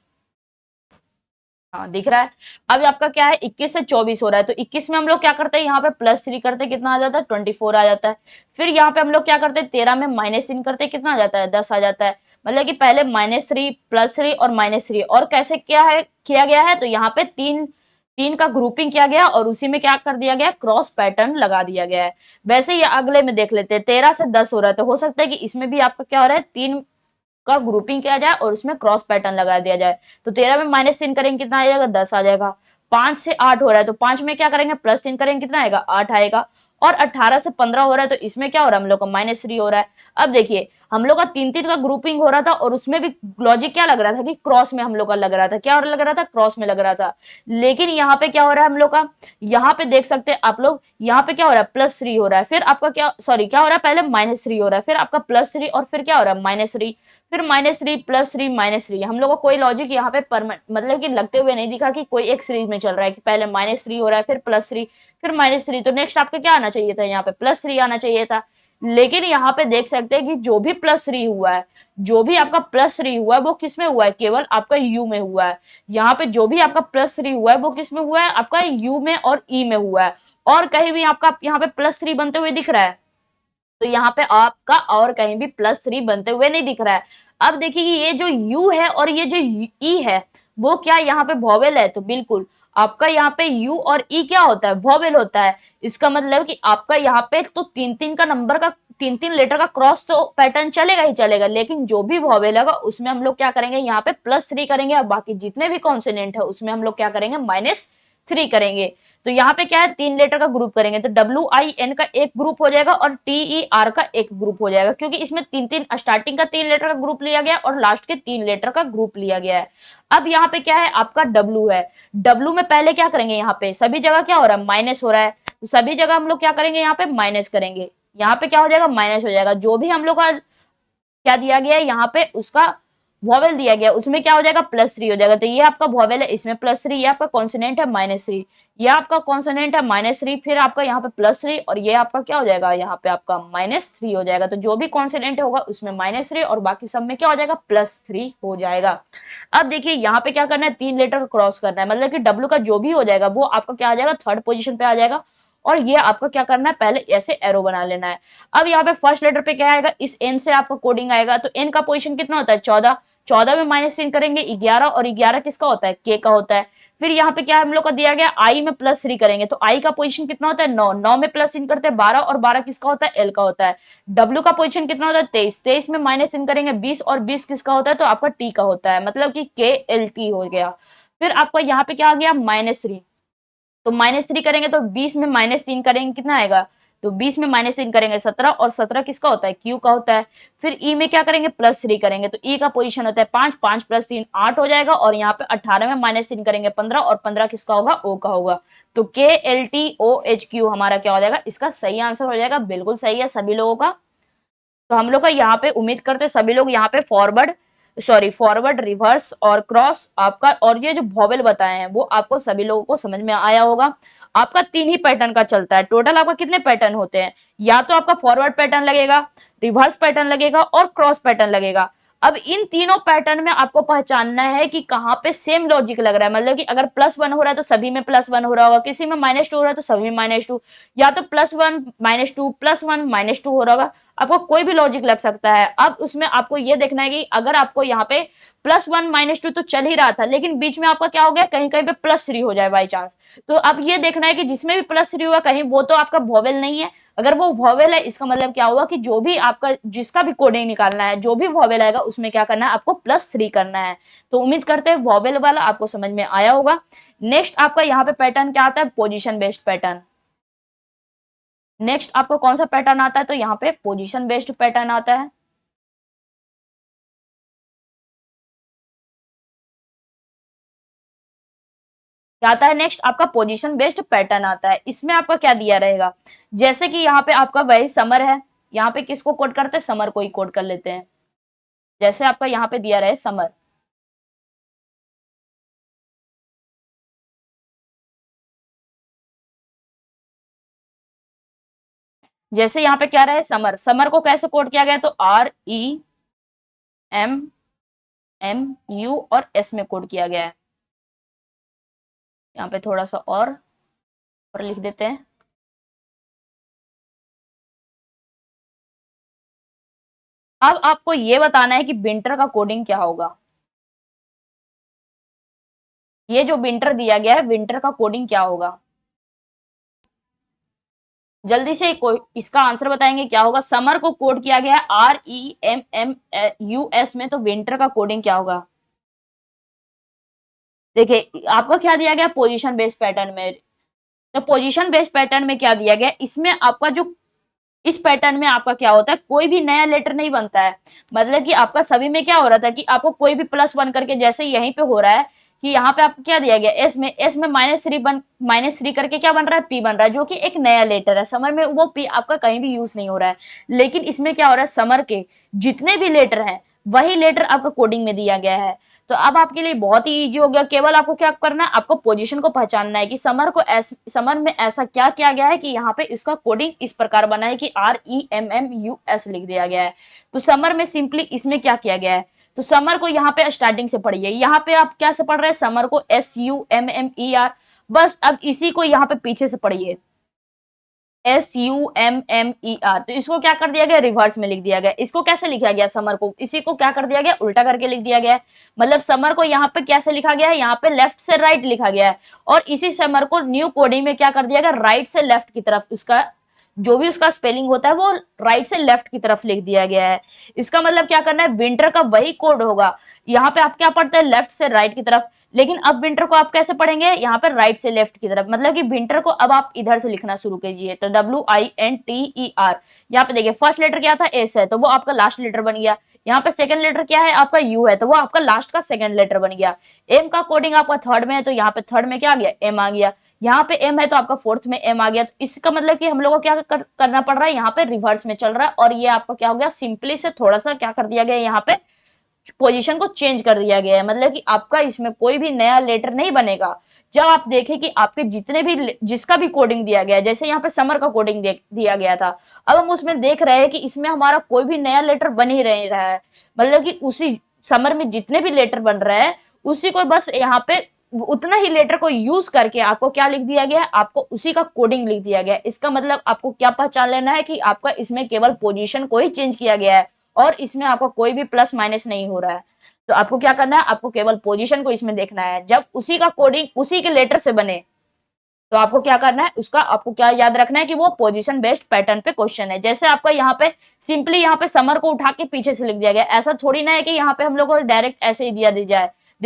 हाँ दिख रहा है। अब आपका क्या है, 21 से 24 हो रहा है, तो 21 में हम लोग क्या करते हैं, यहाँ पे +3 करते हैं, कितना आ जाता है 24 आ जाता है। फिर यहाँ पे हम लोग क्या करते हैं, 13 में -3 करते हैं, कितना आ जाता है 10 आ जाता है। मतलब कि पहले -3, +3 और -3, और कैसे क्या है किया गया है, तो यहाँ पे तीन तीन का ग्रुपिंग किया गया और उसी में क्या कर दिया गया, क्रॉस पैटर्न लगा दिया गया है। वैसे ही अगले में देख लेते हैं, 13 से 10 हो रहा है, तो हो सकता है कि इसमें भी आपका क्या हो रहा है, तीन का ग्रुपिंग किया जाए और उसमें क्रॉस पैटर्न लगा दिया जाए। तो 13 में -3 करेंगे, कितना आ जाएगा 10 आ जाएगा। 5 से 8 हो रहा है, तो 5 में क्या करेंगे, +3 करेंगे, कितना आएगा 8 आएगा। और 18 से 15 हो रहा है, तो इसमें क्या हो रहा है, हम लोग का -3 हो रहा है। अब देखिए हम लोग का 3 का ग्रुपिंग हो रहा था और उसमें भी लॉजिक क्या लग रहा था कि क्रॉस में हम लोग का लग रहा था, क्या लग रहा था, क्रॉस में लग रहा था। लेकिन यहाँ पे क्या हो रहा है हम लोग का, यहाँ पे देख सकते हैं आप लोग, यहाँ पे क्या हो रहा है, +3 हो रहा है, फिर आपका क्या, सॉरी क्या हो रहा है, पहले -3 हो रहा है, फिर आपका +3 और फिर क्या हो रहा है -3, फिर -3 +3 -3। हम लोग को कोई लॉजिक यहाँ पे परमानेंट मतलब कि लगते हुए नहीं दिखा कि कोई एक सीरीज में चल रहा है, कि पहले -3 हो रहा है, फिर +3, फिर -3। तो नेक्स्ट आपका क्या आना चाहिए था, यहाँ पे +3 आना चाहिए था। लेकिन यहाँ पे देख सकते हैं कि जो भी +3 हुआ है, जो भी आपका +3 हुआ है वो किस में हुआ है, केवल आपका यू में हुआ है। यहाँ पे जो भी आपका +3 हुआ है वो किस में हुआ है, आपका यू में और ई में हुआ है। और कहीं भी आपका यहाँ पे +3 बनते हुए दिख रहा है, तो यहाँ पे आपका और कहीं भी +3 बनते हुए नहीं दिख रहा है। अब देखिए कि ये जो u है और ये जो ई है, वो क्या यहाँ पे वॉवेल है, तो बिल्कुल आपका यहाँ पे u और e क्या होता है, वॉवेल होता है। इसका मतलब कि आपका यहाँ पे तो 3 का नंबर का तीन तीन लेटर का क्रॉस तो पैटर्न चलेगा ही चलेगा, लेकिन जो भी वॉवेल है उसमें हम लोग क्या करेंगे, यहाँ पे +3 करेंगे, और बाकी जितने भी कॉन्सोनेंट है उसमें हम लोग क्या करेंगे, -3 करेंगे। तो यहाँ पे क्या है, 3 लेटर का ग्रुप करेंगे, तो WIN का एक ग्रुप हो जाएगा और TER का एक ग्रुप हो जाएगा, क्योंकि इसमें तीन तीन स्टार्टिंग का 3 लेटर का ग्रुप लिया गया और लास्ट के 3 लेटर का ग्रुप लिया गया है। अब यहाँ पे क्या है, आपका W है। W में पहले क्या करेंगे, यहाँ पे सभी जगह क्या हो रहा है, माइनस हो रहा है, तो सभी जगह हम लोग क्या करेंगे, यहाँ पे माइनस करेंगे। यहाँ पे क्या हो जाएगा, माइनस हो जाएगा। जो भी हम लोग का क्या दिया गया है, यहाँ पे उसका वॉवेल दिया गया, उसमें क्या हो जाएगा, +3 हो जाएगा। तो ये आपका वॉवेल है, इसमें +3, ये आपका कॉन्सोनेंट है -3, ये आपका कॉन्सोनेंट है -3, फिर आपका यहाँ पे +3, और ये आपका क्या हो जाएगा, यहाँ पे आपका -3 हो जाएगा। तो जो भी कॉन्सोनेंट होगा उसमें -3 और बाकी सब में क्या हो जाएगा, +3 हो जाएगा। अब देखिए यहाँ पे क्या करना है, 3 लेटर को क्रॉस करना है, मतलब कि W का जो भी हो जाएगा वो आपका क्या आ जाएगा, थर्ड पोजीशन पे आ जाएगा, और ये आपका क्या करना है, पहले ऐसे एरो बना लेना है। अब यहाँ पे फर्स्ट लेटर पे क्या आएगा, इस N से आपका कोडिंग आएगा, तो N का पोजीशन कितना होता है, 14, 14 में -3 करेंगे 11, और 11 किसका होता है, K का होता है। फिर यहाँ पे क्या हम लोग का दिया गया, I में +3 करेंगे, तो I का पोजीशन कितना होता है, 9, 9 में +3 करते हैं 12, और 12 किसका होता है, L का होता है। W का पोजीशन कितना होता है, 23, 23 में -3 करेंगे 20, और 20 किसका होता है, तो आपका T का होता है, मतलब कि KLT हो गया। फिर आपका यहाँ पे क्या आ गया, -3, तो -3 करेंगे, तो 20 में -3 करेंगे कितना आएगा, तो 20 में -3 करेंगे 17, और 17 किसका होता है, Q का होता है। फिर E में क्या करेंगे, +3 करेंगे, तो E का पोजीशन होता है 5, 5 + 3 8 हो जाएगा, और यहाँ पे 18 में -3 करेंगे 15, और 15 किसका होगा, O का होगा। तो KLTOHQ हमारा क्या हो जाएगा, इसका सही आंसर हो जाएगा। बिल्कुल सही है सभी लोगों का। तो हम लोग का यहाँ पे उम्मीद करते हैं सभी लोग यहाँ पे फॉरवर्ड, रिवर्स और क्रॉस आपका, और ये जो वॉवेल बताए हैं वो आपको सभी लोगों को समझ में आया होगा। आपका 3 ही पैटर्न का चलता है, टोटल आपका कितने पैटर्न होते हैं, या तो आपका फॉरवर्ड पैटर्न लगेगा, रिवर्स पैटर्न लगेगा, और क्रॉस पैटर्न लगेगा। अब इन तीनों पैटर्न में आपको पहचानना है कि कहाँ पे सेम लॉजिक लग रहा है, मतलब कि अगर +1 हो रहा है तो सभी में +1 हो रहा होगा, किसी में -2 हो रहा है तो सभी में -2, या तो +1 -2 +1 -2 हो रहा होगा। आपको कोई भी लॉजिक लग सकता है। अब उसमें आपको ये देखना है कि अगर आपको यहाँ पे +1 -2 तो चल ही रहा था, लेकिन बीच में आपका क्या हो गया, कहीं कहीं पे +3 हो जाए बाई चांस, तो अब ये देखना है कि जिसमें भी +3 हुआ कहीं वो तो आपका वॉवेल नहीं है। अगर वो वॉवेल है, इसका मतलब क्या हुआ कि जो भी आपका जिसका भी कोडिंग निकालना है, जो भी वॉवेल आएगा उसमें क्या करना है, आपको +3 करना है। तो उम्मीद करते हैं वॉवेल वाला आपको समझ में आया होगा। नेक्स्ट आपका यहाँ पे पैटर्न क्या आता है, पोजिशन बेस्ड पैटर्न। नेक्स्ट आपको कौन सा पैटर्न आता है, तो यहाँ पे पोजीशन बेस्ड पैटर्न आता है। क्या आता है, नेक्स्ट आपका पोजीशन बेस्ड पैटर्न आता है। इसमें आपका क्या दिया रहेगा, जैसे कि यहाँ पे आपका वही समर है, यहाँ पे किसको कोड करते हैं, समर को ही कोड कर लेते हैं। जैसे आपका यहाँ पे दिया रहे समर, जैसे यहाँ पे क्या रहे समर, समर को कैसे कोड किया गया, तो REMMU और S में कोड किया गया है। यहाँ पे थोड़ा सा और लिख देते हैं। अब आपको ये बताना है कि विंटर का कोडिंग क्या होगा। ये जो विंटर दिया गया है, विंटर का कोडिंग क्या होगा, जल्दी से कोई इसका आंसर बताएंगे क्या होगा। समर को कोड किया गया है REMMUS में, तो विंटर का कोडिंग क्या होगा। देखिए आपको क्या दिया गया, पोजीशन बेस्ड पैटर्न में, तो पोजीशन बेस्ड पैटर्न में क्या दिया गया, इसमें आपका जो इस पैटर्न में आपका क्या होता है, कोई भी नया लेटर नहीं बनता है। मतलब कि आपका सभी में क्या हो रहा था कि आपको कोई भी +1 करके, जैसे यहीं पे हो रहा है कि यहाँ पे आपको क्या दिया गया, एस में -3 करके क्या बन रहा है, P बन रहा है, जो कि एक नया लेटर है। समर में वो P आपका कहीं भी यूज नहीं हो रहा है, लेकिन इसमें क्या हो रहा है, समर के जितने भी लेटर हैं वही लेटर आपका कोडिंग में दिया गया है। तो अब आपके लिए बहुत ही इजी हो गया, केवल आपको क्या करना है, आपको पोजीशन को पहचानना है कि समर में ऐसा क्या किया गया है कि यहाँ पे इसका कोडिंग इस प्रकार बना है कि REMMUS लिख दिया गया है। तो समर में सिंपली इसमें क्या किया गया है, तो समर को यहाँ पे स्टार्टिंग से पढ़िए, यहाँ पे आप क्या से पढ़ रहे हैं, समर को SUMMER, बस अब इसी को यहाँ पे पीछे से पढ़िए SUMMER। तो इसको क्या कर दिया गया, रिवर्स में लिख दिया गया। इसको कैसे लिखा गया, समर को, इसी को क्या कर दिया गया, उल्टा करके लिख दिया गया है। मतलब समर को यहाँ पे कैसे लिखा गया है, यहाँ पे लेफ्ट से राइट लिखा गया है, और इसी समर को न्यू कोडिंग में क्या कर दिया गया, राइट से लेफ्ट की तरफ उसका जो भी उसका स्पेलिंग होता है वो राइट से लेफ्ट की तरफ लिख दिया गया है। इसका मतलब क्या करना है, विंटर का वही कोड होगा। यहाँ पे आप क्या पढ़ते हैं, लेफ्ट से राइट की तरफ, लेकिन अब विंटर को आप कैसे पढ़ेंगे, यहाँ पर राइट से लेफ्ट की तरफ, मतलब कि विंटर को अब आप इधर से लिखना शुरू कीजिए। तो WINTER, यहाँ पे देखिए फर्स्ट लेटर क्या था, एस है, तो वो आपका लास्ट लेटर बन गया। यहाँ पे सेकंड लेटर क्या है आपका, यू है, तो वो आपका लास्ट का सेकंड लेटर बन गया। एम का कोडिंग आपका थर्ड में है, तो यहाँ पे थर्ड में क्या आ गया, एम आ गया। यहाँ पे एम है तो आपका फोर्थ में एम आ गया। तो इसका मतलब कि हम लोगों को क्या करना पड़ रहा है, यहाँ पे रिवर्स में चल रहा है, और ये आपका क्या हो गया, सिंपली से थोड़ा सा क्या कर दिया गया, यहाँ पे पोजीशन को चेंज कर दिया गया है। मतलब कि आपका इसमें कोई भी नया लेटर नहीं बनेगा। जब आप देखें कि आपके जितने भी जिसका भी कोडिंग दिया गया है, जैसे यहाँ पे समर का कोडिंग दिया गया था, अब हम उसमें देख रहे हैं कि इसमें हमारा कोई भी नया लेटर बन ही नहीं रहा है। मतलब कि उसी समर में जितने भी लेटर बन रहे हैं उसी को बस यहाँ पे उतना ही लेटर को यूज करके आपको क्या लिख दिया गया है, आपको उसी का कोडिंग लिख दिया गया है। इसका मतलब आपको क्या पहचान लेना है कि आपका इसमें केवल पोजीशन को ही चेंज किया गया है, और इसमें आपका कोई भी प्लस माइनस नहीं हो रहा है। तो आपको क्या करना है, आपको केवल पोजीशन को इसमें देखना है। जब उसी का कोडिंग उसी के लेटर से बने तो आपको क्या करना है, उसका आपको क्या याद रखना है कि वो पोजीशन बेस्ड पैटर्न पे क्वेश्चन है। जैसे आपका यहाँ पे सिंपली यहाँ पे समर को उठा के पीछे से लिख दिया गया, ऐसा थोड़ी ना है कि यहाँ पे हम लोग को डायरेक्ट ऐसे ही दे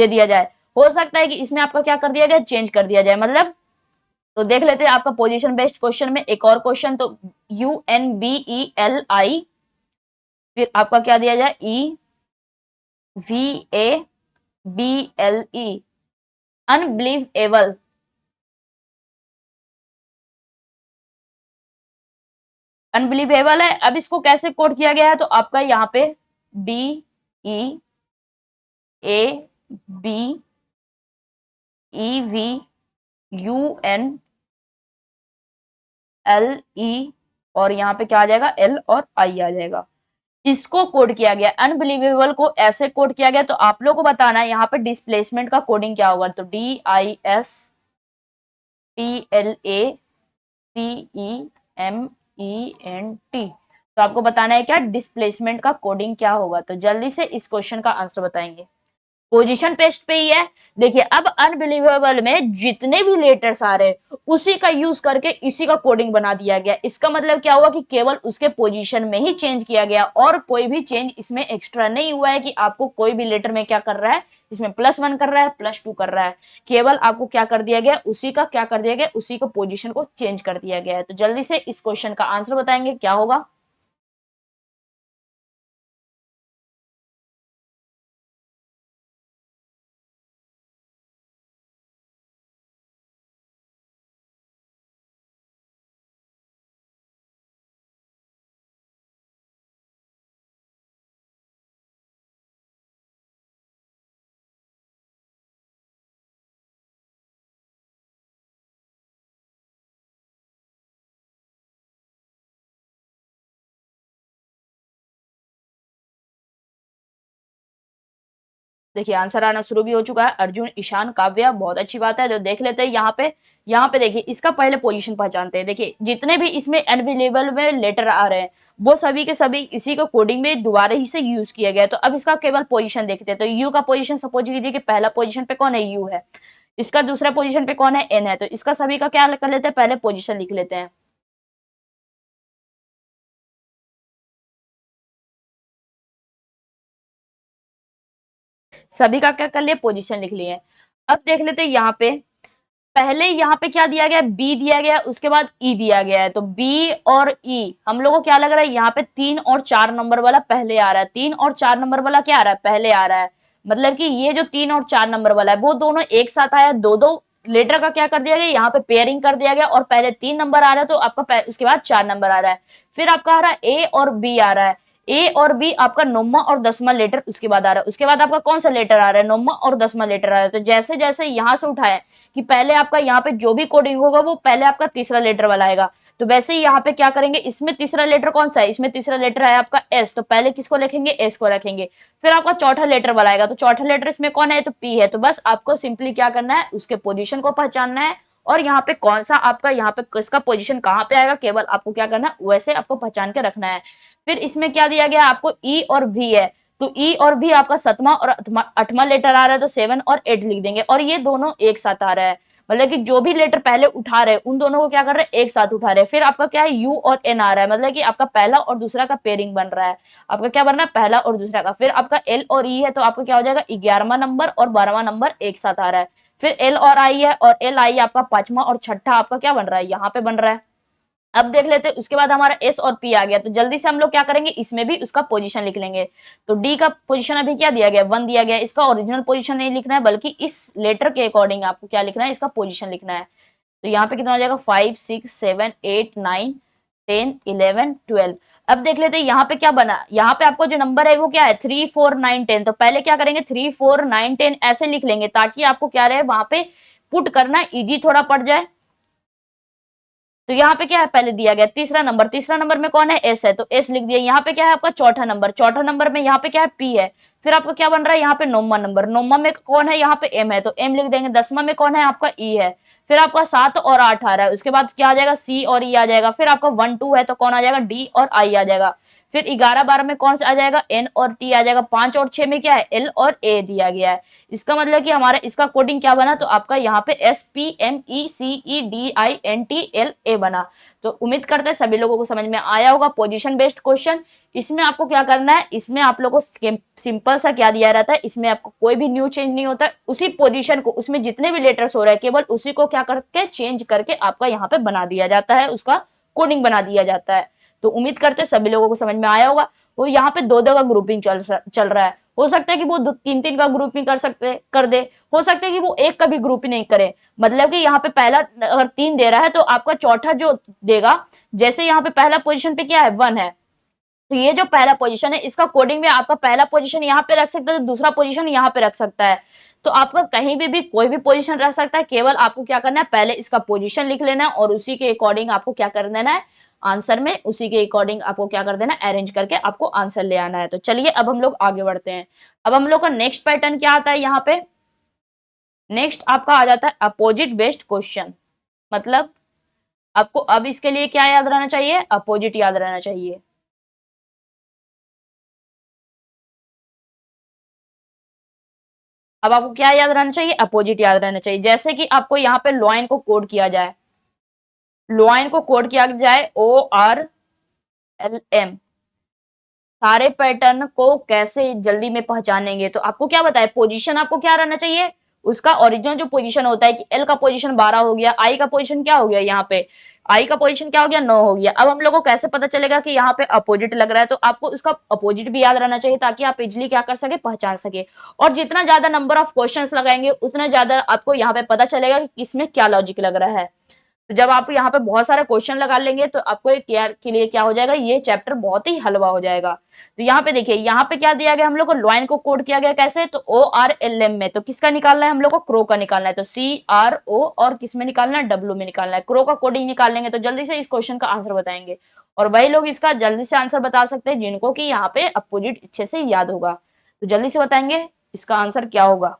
दिया जाए। हो सकता है कि इसमें आपका क्या कर दिया जाए, चेंज कर दिया जाए मतलब। तो देख लेते हैं आपका पोजीशन बेस्ड क्वेश्चन में एक और क्वेश्चन। तो UNBELI, फिर आपका क्या दिया जाए, EVABLE, अनबिलीवेबल। अनबिलीवेबल है। अब इसको कैसे कोड किया गया है, तो आपका यहाँ पे BEABEUNLE, और यहाँ पे क्या आ जाएगा, L और I आ जाएगा। इसको कोड किया गया। अनबिलीवेबल को ऐसे कोड किया गया। तो आप लोगों को बताना है यहाँ पे डिस्प्लेसमेंट का कोडिंग क्या होगा। तो DISPLACEMENT। तो आपको बताना है क्या, डिस्प्लेसमेंट का कोडिंग क्या होगा। तो जल्दी से इस क्वेश्चन का आंसर बताएंगे। पोजीशन पेस्ट पे ही है। देखिए अब अनबिलीवेबल में जितने भी लेटर्स आ रहे हैं उसी का यूज करके इसी का कोडिंग बना दिया गया। इसका मतलब क्या हुआ कि केवल उसके पोजीशन में ही चेंज किया गया, और कोई भी चेंज इसमें एक्स्ट्रा नहीं हुआ है कि आपको कोई भी लेटर में क्या कर रहा है, इसमें +1 कर रहा है, +2 कर रहा है। केवल आपको क्या कर दिया गया, उसी का क्या कर दिया गया, उसी को पोजिशन को चेंज कर दिया गया है। तो जल्दी से इस क्वेश्चन का आंसर बताएंगे क्या होगा। देखिए आंसर आना शुरू भी हो चुका है। अर्जुन, ईशान, काव्या, बहुत अच्छी बात है। तो देख लेते हैं यहाँ पे देखिए इसका पहले पोजीशन पहचानते हैं। देखिए जितने भी इसमें अनबिलीवेबल में लेटर आ रहे हैं वो सभी के सभी इसी को कोडिंग में दोबारा ही से यूज किया गया है। तो अब इसका केवल पोजीशन देखते हैं। तो यू का पोजीशन सपोज कीजिए कि पहला पोजीशन पे कौन है, यू है। इसका दूसरा पोजीशन पे कौन है, एन है। तो इसका सभी का क्या कर लेते हैं, पहले पोजीशन लिख लेते हैं। सभी का क्या कर लिया, पोजीशन लिख लिए। अब देख लेते हैं यहाँ पे पहले यहाँ पे क्या दिया गया, बी दिया गया, उसके बाद ई दिया गया है। तो बी और ई हम लोगों को क्या लग रहा है, यहाँ पे 3 और 4 नंबर वाला पहले आ रहा है। 3 और 4 नंबर वाला क्या आ रहा है, पहले आ रहा है। मतलब कि ये जो 3 और 4 नंबर वाला है वो दोनों एक साथ आया। दो दो लेटर का क्या कर दिया गया, यहाँ पे पेयरिंग कर दिया गया, और पहले 3 नंबर आ रहा है तो आपका उसके बाद 4 नंबर आ रहा है। फिर आपका आ रहा है ए और बी आ रहा है। ए और बी आपका 9वां और 10वां लेटर उसके बाद आ रहा है। उसके बाद आपका कौन सा लेटर आ रहा है, 9वां और 10वां लेटर आ रहा है। तो जैसे जैसे यहां से उठाए कि पहले आपका यहाँ पे जो भी कोडिंग होगा वो पहले आपका तीसरा लेटर वाला आएगा। तो वैसे ही यहाँ पे क्या करेंगे, इसमें तीसरा लेटर कौन सा है, इसमें तीसरा लेटर है आपका एस। तो पहले किसको लिखेंगे, एस को रखेंगे। फिर आपका चौथा लेटर वाला आएगा। तो चौथा लेटर इसमें कौन है, तो पी है। तो बस आपको सिंपली क्या करना है, उसके पोजीशन को पहचानना है, और यहाँ पे कौन सा आपका यहाँ पे किसका पोजीशन कहाँ पे आएगा, केवल आपको क्या करना है वैसे आपको पहचान के रखना है। फिर इसमें क्या दिया गया आपको, ई और भी है। तो ई और भी आपका 7वां और 8वां लेटर आ रहा है। तो 7 और 8 लिख देंगे, और ये दोनों एक साथ आ रहा है। मतलब कि जो भी लेटर पहले उठा रहे हैं उन दोनों को क्या कर रहे हैं, एक साथ उठा रहे हैं। फिर आपका क्या है, यू और एन आ रहा है, मतलब कि आपका पहला और दूसरा का पेयरिंग बन रहा है। आपका क्या बन रहा है, पहला और दूसरा का। फिर आपका एल और ई है, तो आपका क्या हो जाएगा, 11वां नंबर और 12वां नंबर एक साथ आ रहा है। फिर एल और आई है, और एल आई आपका 5वां और छठा आपका क्या बन रहा है, यहाँ पे बन रहा है। अब देख लेते हैं, उसके बाद हमारा एस और पी आ गया, तो जल्दी से हम लोग क्या करेंगे, इसमें भी उसका पोजीशन लिख लेंगे। तो डी का पोजीशन अभी क्या दिया गया, 1 दिया गया। इसका ओरिजिनल पोजीशन नहीं लिखना है, बल्कि इस लेटर के अकॉर्डिंग आपको क्या लिखना है, इसका पोजीशन लिखना है। तो यहाँ पे कितना हो जाएगा, 5 6 7 8 9 10 11 12। अब देख लेते हैं यहाँ पे क्या बना, यहाँ पे आपको जो नंबर है वो क्या है, 3 4 9 10। तो पहले क्या करेंगे, 3 4 9 10 ऐसे लिख लेंगे, ताकि आपको क्या रहे, वहां पे पुट करना इजी थोड़ा पड़ जाए। तो यहाँ पे क्या है, पहले दिया गया तीसरा नंबर, तीसरा नंबर में कौन है, एस है, तो एस लिख दिया। यहाँ पे क्या है आपका चौथा नंबर, चौथा नंबर में यहाँ पे क्या है, पी है। फिर आपका क्या बन रहा है, यहाँ पे 9वां नंबर, 9वां में कौन है, यहाँ पे एम है, तो एम लिख देंगे। 10वां में कौन है, आपका ई है। फिर आपका 7 और 8 आ रहा है, उसके बाद क्या आ जाएगा, सी और ई आ जाएगा। फिर आपका 1 2 है, तो कौन आ जाएगा, डी और आई आ जाएगा। फिर 11 12 में कौन सा आ जाएगा, एन और टी आ जाएगा। 5 और 6 में क्या है, एल और ए दिया गया है। इसका मतलब कि हमारा इसका कोडिंग क्या बना, तो आपका यहाँ पे S P M E C E D I N T L A बना। तो उम्मीद करते हैं सभी लोगों को समझ में आया होगा पोजीशन बेस्ड क्वेश्चन। इसमें आपको क्या करना है, इसमें आप लोगों को सिंपल सा क्या दिया रहता है, इसमें आपको कोई भी न्यू चेंज नहीं होता है। उसी पोजीशन को, उसमें जितने भी लेटर्स हो रहे हैं, केवल उसी को क्या करके चेंज करके आपका यहाँ पे बना दिया जाता है, उसका कोडिंग बना दिया जाता है। तो उम्मीद करते हैं सभी लोगों को समझ में आया होगा। वो यहाँ पे 2 2 का ग्रुपिंग चल रहा है। हो सकता है कि वो 3 3 का ग्रुपिंग कर दे। हो सकता है कि वो एक का भी ग्रुप ही नहीं करे। मतलब कि यहाँ पे पहला अगर 3 दे रहा है, तो आपका चौथा जो देगा, जैसे यहाँ पे पहला पोजीशन पे क्या है, 1 है, तो ये जो पहला पोजीशन है, इसका कोडिंग में आपका पहला पोजीशन यहाँ पे रख सकता है, तो दूसरा पोजीशन यहाँ पे रख सकता है। तो आपका कहीं भी कोई भी पोजीशन रख सकता है। केवल आपको क्या करना है, पहले इसका पोजीशन लिख लेना है, और उसी के अकॉर्डिंग आपको क्या कर देना है, आंसर में उसी के अकॉर्डिंग आपको क्या कर देना है, अरेंज करके आपको आंसर ले आना है। तो चलिए अब हम लोग आगे बढ़ते हैं। अब हम लोग का नेक्स्ट पैटर्न क्या आता है, यहाँ पे नेक्स्ट आपका आ जाता है अपोजिट बेस्ड क्वेश्चन। मतलब आपको अब इसके लिए क्या याद रहना चाहिए, अपोजिट याद रहना चाहिए। अब आपको क्या याद रहना चाहिए, अपोजिट याद रहना चाहिए। जैसे कि आपको यहाँ पे लॉइन को कोड किया जाए, लॉइन को कोड किया जाए ORLM, सारे पैटर्न को कैसे जल्दी में पहचानेंगे। तो आपको क्या बताए, पोजीशन आपको क्या रहना चाहिए, उसका ओरिजिनल जो पोजीशन होता है, कि एल का पोजीशन 12 हो गया, आई का पोजीशन क्या हो गया, यहाँ पे आई का पोजीशन क्या हो गया, 9 हो गया। अब हम लोग को कैसे पता चलेगा कि यहाँ पे अपोजिट लग रहा है, तो आपको उसका अपोजिट भी याद रहना चाहिए, ताकि आप इजिली क्या कर सके, पहचान सके। और जितना ज्यादा नंबर ऑफ क्वेश्चंस लगाएंगे, उतना ज्यादा आपको यहाँ पे पता चलेगा कि किसमें क्या लॉजिक लग रहा है। तो जब आप यहाँ पे बहुत सारे क्वेश्चन लगा लेंगे, तो आपको क्लियर के लिए क्या हो जाएगा, ये चैप्टर बहुत ही हलवा हो जाएगा। तो यहाँ पे देखिए, यहाँ पे क्या दिया गया, हम लोग को लॉइन को कोड किया गया कैसे, तो ORLM में। तो किसका निकालना है, हम लोग को क्रो का निकालना है। तो CRO और किस में निकालना है, W में निकालना है। क्रो का कोडिंग निकाल लेंगे तो जल्दी से इस क्वेश्चन का आंसर बताएंगे। और वही लोग इसका जल्दी से आंसर बता सकते हैं जिनको कि यहाँ पे अपोजिट अच्छे से याद होगा। तो जल्दी से बताएंगे इसका आंसर क्या होगा।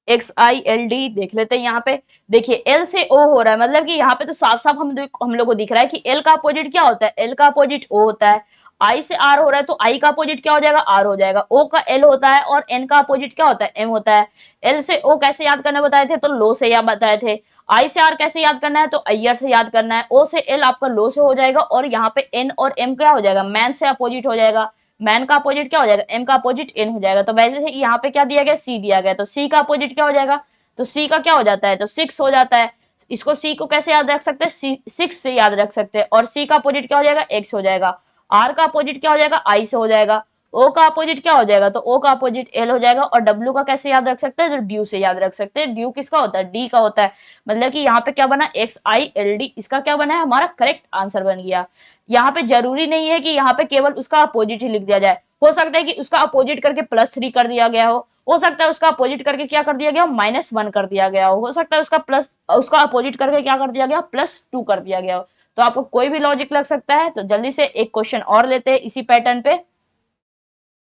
XILD देख लेते हैं। यहाँ पे देखिए, एल से ओ हो रहा है, मतलब कि यहाँ पे तो साफ साफ हम लोग को दिख रहा है कि एल का अपोजिट क्या होता है, एल का अपोजिट ओ होता है। आई से आर हो रहा है, तो आई का अपोजिट क्या हो जाएगा, आर हो जाएगा। ओ का एल होता है, और एन का अपोजिट क्या होता है, एम होता है। एल से ओ कैसे याद करना बताए थे, तो लो से याद बताए थे। आई से आर कैसे याद करना है, तो अयर से याद करना है। ओ से एल आपका लो से हो जाएगा, और यहाँ पे एन और एम क्या हो जाएगा, मैन से अपोजिट हो जाएगा। मैन का अपोजिट क्या हो जाएगा, एम का अपोजिट एन हो जाएगा। तो वैसे ही यहाँ पे क्या दिया गया, सी दिया गया, तो सी का अपोजिट क्या हो जाएगा, तो सी का क्या हो जाता है, तो 6 हो जाता है। इसको सी को कैसे याद रख सकते हैं, 6 से याद रख सकते हैं। और सी का अपोजिट क्या हो जाएगा, एक्स हो जाएगा। आर का अपोजिट क्या हो जाएगा, आई से हो जाएगा। ओ का अपोजिट क्या हो जाएगा, तो ओ का अपोजिट एल हो जाएगा। और डब्ल्यू का कैसे याद रख सकते हैं, तो ड्यू से याद रख सकते हैं। ड्यू किसका होता है, डी का होता है। मतलब कि यहाँ पे क्या बना, XILD, इसका क्या बना है, हमारा करेक्ट आंसर बन गया। यहाँ पे जरूरी नहीं है कि यहाँ पे केवल उसका अपोजिट ही लिख दिया जाए। हो सकता है कि उसका अपोजिट करके +3 कर दिया गया हो सकता है उसका अपोजिट करके क्या कर दिया गया, -1 कर दिया गया हो सकता है उसका अपोजिट करके क्या कर दिया गया, +2 कर दिया गया हो। तो आपको कोई भी लॉजिक लग सकता है। तो जल्दी से एक क्वेश्चन और लेते हैं इसी पैटर्न पे।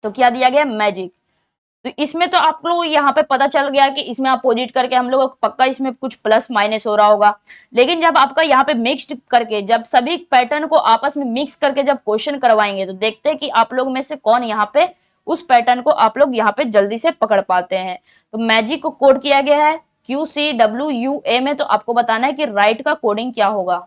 तो क्या दिया गया, मैजिक। तो इसमें तो आप लोग यहाँ पे पता चल गया कि इसमें अपोजिट करके हम लोग पक्का इसमें कुछ प्लस माइनस हो रहा होगा। लेकिन जब आपका यहाँ पे मिक्स्ड करके, जब सभी पैटर्न को आपस में मिक्स करके जब क्वेश्चन करवाएंगे, तो देखते हैं कि आप लोग में से कौन यहाँ पे उस पैटर्न को आप लोग यहाँ पे जल्दी से पकड़ पाते हैं। तो मैजिक को कोड किया गया है QCWUA में, तो आपको बताना है कि राइट का कोडिंग क्या होगा।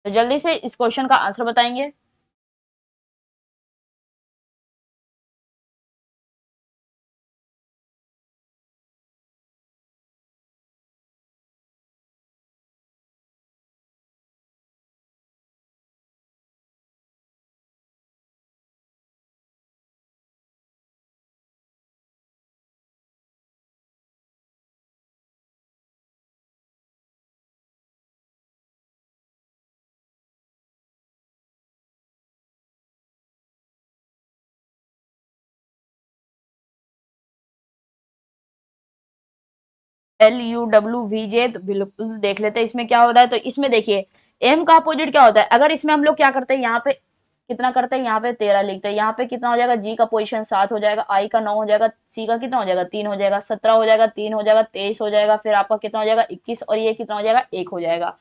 तो जल्दी से इस क्वेश्चन का आंसर बताएंगे। LUWVJ, तो बिल्कुल देख लेते हैं इसमें क्या हो रहा है। तो इसमें देखिए M का अपोजिट क्या होता है। अगर इसमें हम लोग क्या करते हैं, यहाँ पे कितना करते हैं, यहाँ पे 13 लिखते हैं, यहाँ पे कितना हो जाएगा, G का पोजीशन 7 हो जाएगा, I का 9 हो जाएगा, C का कितना हो जाएगा 3 हो जाएगा, 17 हो जाएगा, 3 हो जाएगा, 23 हो जाएगा, फिर आपका कितना हो जाएगा 21, और ये कितना हो जाएगा 1 हो जाएगा।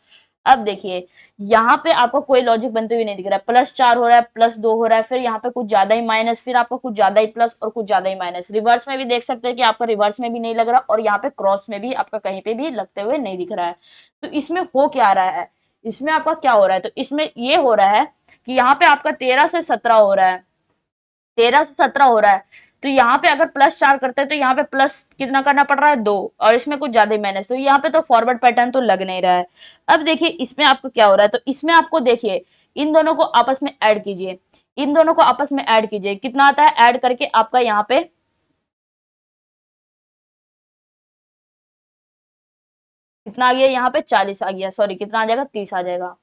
अब देखिए यहाँ पे आपको कोई लॉजिक बनते हुए नहीं दिख रहा है। +4 हो रहा है, +2 हो रहा है, फिर यहाँ पे कुछ ज्यादा ही माइनस, फिर आपको कुछ ज्यादा ही प्लस और कुछ ज्यादा ही माइनस। रिवर्स में भी देख सकते हैं कि आपका रिवर्स में भी नहीं लग रहा, और यहाँ पे क्रॉस में भी आपका कहीं पे भी लगते हुए नहीं दिख रहा है। तो इसमें हो क्या रहा है, इसमें आपका क्या हो रहा है, तो इसमें ये हो रहा है कि यहाँ पे आपका 13 से 17 हो रहा है, 13 से 17 हो रहा है। तो यहाँ पे अगर +4 करते हैं तो यहाँ पे प्लस कितना करना पड़ रहा है 2, और इसमें कुछ ज्यादा ही माइनस, तो यहाँ पे तो फॉरवर्ड पैटर्न तो लग नहीं रहा है। अब देखिए इसमें आपको क्या हो रहा है, तो इसमें आपको देखिए इन दोनों को आपस में ऐड कीजिए, इन दोनों को आपस में ऐड कीजिए, कितना आता है ऐड करके आपका यहाँ पे कितना आ गया, यहाँ पे 40 आ गया, सॉरी कितना आ जाएगा 30 आ जाएगा।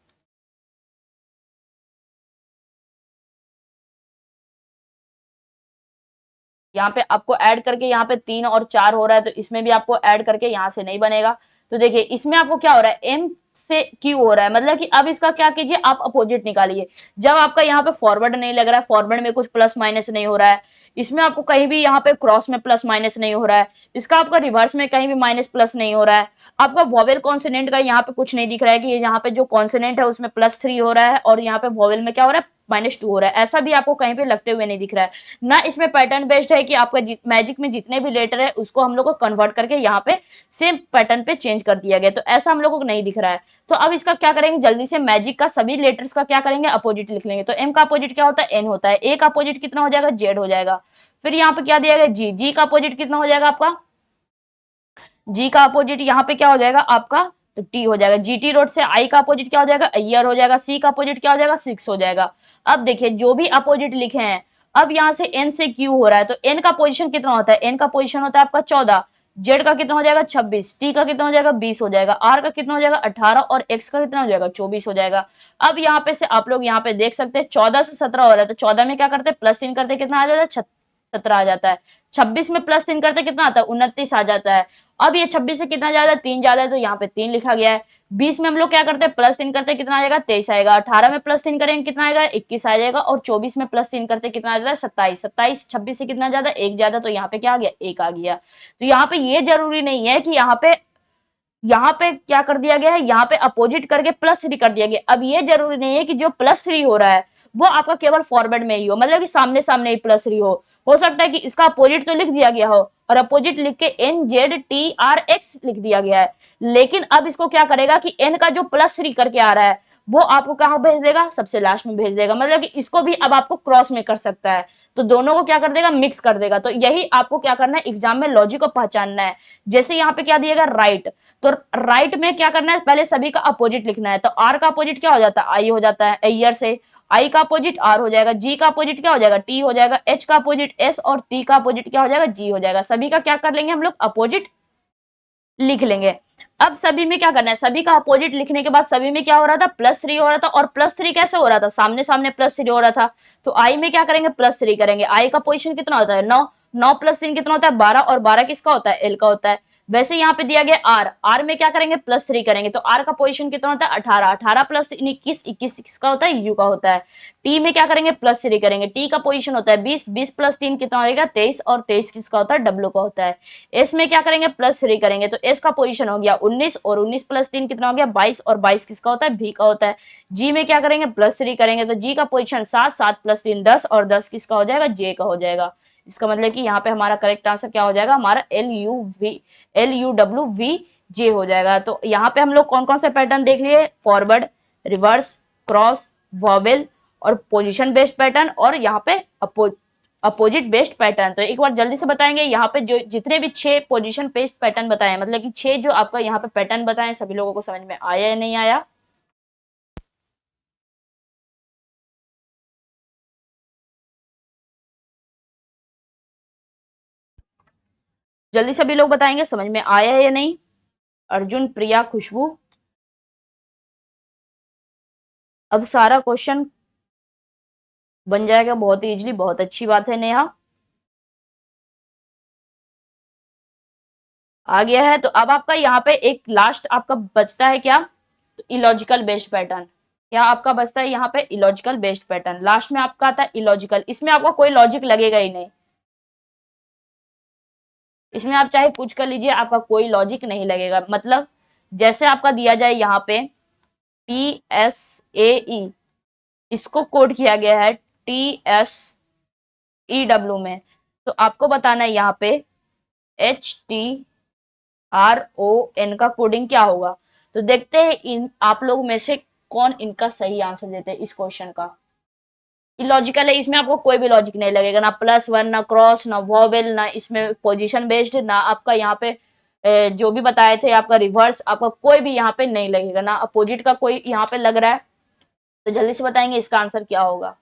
यहाँ पे आपको ऐड करके यहाँ पे 3 और 4 हो रहा है, तो इसमें भी आपको ऐड करके यहाँ से नहीं बनेगा। तो देखिए इसमें आपको क्या हो रहा है, M से Q हो रहा है, मतलब कि अब इसका क्या कीजिए, आप अपोजिट निकालिए। जब आपका यहाँ पे फॉरवर्ड नहीं लग रहा है, फॉरवर्ड में कुछ प्लस माइनस नहीं हो रहा है, इसमें आपको कहीं भी यहाँ पे क्रॉस में प्लस माइनस नहीं हो रहा है, इसका आपका रिवर्स में कहीं भी माइनस प्लस नहीं हो रहा है, आपका वॉवेल कॉन्सोनेंट का यहाँ पे कुछ नहीं दिख रहा है कि यहाँ पे जो कॉन्सोनेंट है उसमें +3 हो रहा है, और यहाँ पे वॉवेल में क्या हो रहा है -2 हो रहा है, ऐसा भी आपको कहीं पे लगते हुए नहीं दिख रहा है ना। इसमें पैटर्न बेस्ड है कि आपका मैजिक में जितने भी लेटर है उसको हम लोग को कन्वर्ट करके यहाँ पे सेम पैटर्न पे चेंज कर दिया गया, तो ऐसा हम लोगों को नहीं दिख रहा है। तो अब इसका क्या करेंगे, जल्दी से मैजिक का सभी लेटर्स का क्या करेंगे, अपोजिट लिख लेंगे। तो एम का अपोजिट क्या होता है, एन होता है, ए का अपोजिट कितना हो जाएगा, जेड हो जाएगा। फिर यहाँ पे क्या दिया गया, जी, जी का अपोजिट कितना हो जाएगा आपका, जी का अपोजिट यहाँ पे क्या हो जाएगा आपका, तो टी हो जाएगा। जीटी रोड से आई का अपोजिट क्या हो जाएगा, ईयर हो जाएगा। सी का अपोजिट क्या हो जाएगा, 6 हो जाएगा। अब देखिए जो भी अपोजिट लिखे हैं, अब यहाँ से एन से क्यू हो रहा है, तो एन का पोजीशन कितना होता है, एन का पोजीशन होता है आपका 14, जेड का कितना हो जाएगा 26, टी का कितना हो जाएगा 20 हो जाएगा, आर का कितना हो जाएगा 18, और एक्स का कितना हो जाएगा 24 हो जाएगा। अब यहाँ पे से आप लोग यहाँ पे देख सकते हैं 14 से 17 हो रहा है, तो 14 में क्या करते हैं +3 करते कितना आ जाता है, 17 आ जाता है। 26 में +3 करते कितना आता है, 29 आ जाता है। अब ये 26 से कितना ज्यादा है, 3 ज्यादा है, तो यहाँ पे 3 लिखा गया है। 20 में हम लोग क्या करते हैं +3 करते हैं कितना आएगा 23 आएगा। 18 में +3 करेंगे कितना आएगा 21 आ जाएगा। और 24 में +3 करते कितना आ जाता है 27। 27 26 से कितना ज्यादा, 1 ज्यादा, तो यहाँ पे क्या आ गया 1 आ गया। तो यहाँ पे ये जरूरी नहीं है कि यहाँ पे क्या कर दिया गया है, यहाँ पे अपोजिट करके +3 कर दिया गया। अब ये जरूरी नहीं है कि जो +3 हो रहा है वो आपका केवल फॉरवर्ड में ही हो, मतलब कि सामने सामने ही +3 हो सकता है कि इसका अपोजिट तो लिख दिया गया हो, और अपोजिट लिख के NZTRX लिख दिया गया है, लेकिन अब इसको क्या करेगा कि n का जो +3 करके आ रहा है वो आपको कहाँ भेज देगा, सबसे लास्ट में भेज देगा, मतलब कि इसको भी अब आपको क्रॉस में कर सकता है, तो दोनों को क्या कर देगा, मिक्स कर देगा। तो यही आपको क्या करना है, एग्जाम में लॉजिक को पहचानना है। जैसे यहाँ पे क्या दिएगा राइट, तो राइट में क्या करना है, पहले सभी का अपोजिट लिखना है। तो आर का अपोजिट क्या हो जाता है, आई हो जाता है, ईयर से आई का अपोजिट आर हो जाएगा, जी का अपोजिट क्या हो जाएगा, टी हो जाएगा, एच का अपोजिट एस, और टी का अपोजिट क्या हो जाएगा, जी हो जाएगा। सभी का क्या कर लेंगे हम लोग, अपोजिट लिख लेंगे। अब सभी में क्या करना है, सभी का अपोजिट लिखने के बाद सभी में क्या हो रहा था, +3 हो रहा था, और +3 कैसे हो रहा था, सामने सामने +3 हो रहा था। तो आई में क्या करेंगे, +3 करेंगे। आई का पोजीशन कितना होता है 9, 9 + 3 कितना होता है 12, और 12 किसका होता है, एल का होता है। वैसे यहाँ पे दिया गया आर, आर में क्या करेंगे +3 करेंगे, तो आर का पोजीशन कितना होता है 18, 18 + 21, 21 किसका होता है यू का होता है। टी में क्या करेंगे +3 करेंगे, टी का पोजीशन होता है 20, 20 + 3 कितना होगा 23, और 23 किसका होता है डब्ल्यू का होता है। एस में क्या करेंगे +3 करेंगे, तो एस का पोजीशन हो गया 19, और 19 + 3 कितना हो गया 22, और 22 किसका होता है भी का होता है। जी में क्या करेंगे +3 करेंगे, तो जी का पोजीशन 7, 7 + 3 10, और 10 किसका हो जाएगा जे का हो जाएगा। इसका मतलब कि यहाँ पे हमारा करेक्ट आंसर क्या हो जाएगा, हमारा LUWVJ हो जाएगा। तो यहाँ पे हम लोग कौन कौन से पैटर्न देख लिए, फॉरवर्ड, रिवर्स, क्रॉस, वॉवेल और पोजीशन बेस्ड पैटर्न, और यहाँ पे अपोजिट बेस्ड पैटर्न। तो एक बार जल्दी से बताएंगे, यहाँ पे जो जितने भी 6 पोजीशन बेस्ड पैटर्न बताए, मतलब कि 6 जो आपका यहाँ पे पैटर्न बताए, सभी लोगों को समझ में आया या नहीं आया। जल्दी सभी लोग बताएंगे समझ में आया है या नहीं। अर्जुन, प्रिया, खुशबू। अब सारा क्वेश्चन बन जाएगा बहुत ही इजीली, बहुत अच्छी बात है नेहा। आ गया है, तो अब आपका यहाँ पे एक लास्ट आपका बचता है क्या, तो इलॉजिकल बेस्ड पैटर्न। क्या आपका बचता है यहाँ पे इलॉजिकल बेस्ड पैटर्न, लास्ट में आपका आता है इलॉजिकल। इसमें आपका कोई लॉजिक लगेगा ही नहीं, इसमें आप चाहे कुछ कर लीजिए आपका कोई लॉजिक नहीं लगेगा। मतलब जैसे आपका दिया जाए यहाँ पे TSAE, इसको कोड किया गया है TSEW में, तो आपको बताना है यहाँ पे HTRON का कोडिंग क्या होगा। तो देखते हैं इन आप लोग में से कौन इनका सही आंसर देते हैं इस क्वेश्चन का। इलॉजिकल है, इसमें आपको कोई भी लॉजिक नहीं लगेगा, ना +1, ना क्रॉस, ना वॉवेल, ना इसमें पोजीशन बेस्ड, ना आपका यहाँ पे जो भी बताए थे आपका रिवर्स, आपका कोई भी यहाँ पे नहीं लगेगा, ना अपोजिट का कोई यहाँ पे लग रहा है। तो जल्दी से बताएंगे इसका आंसर क्या होगा।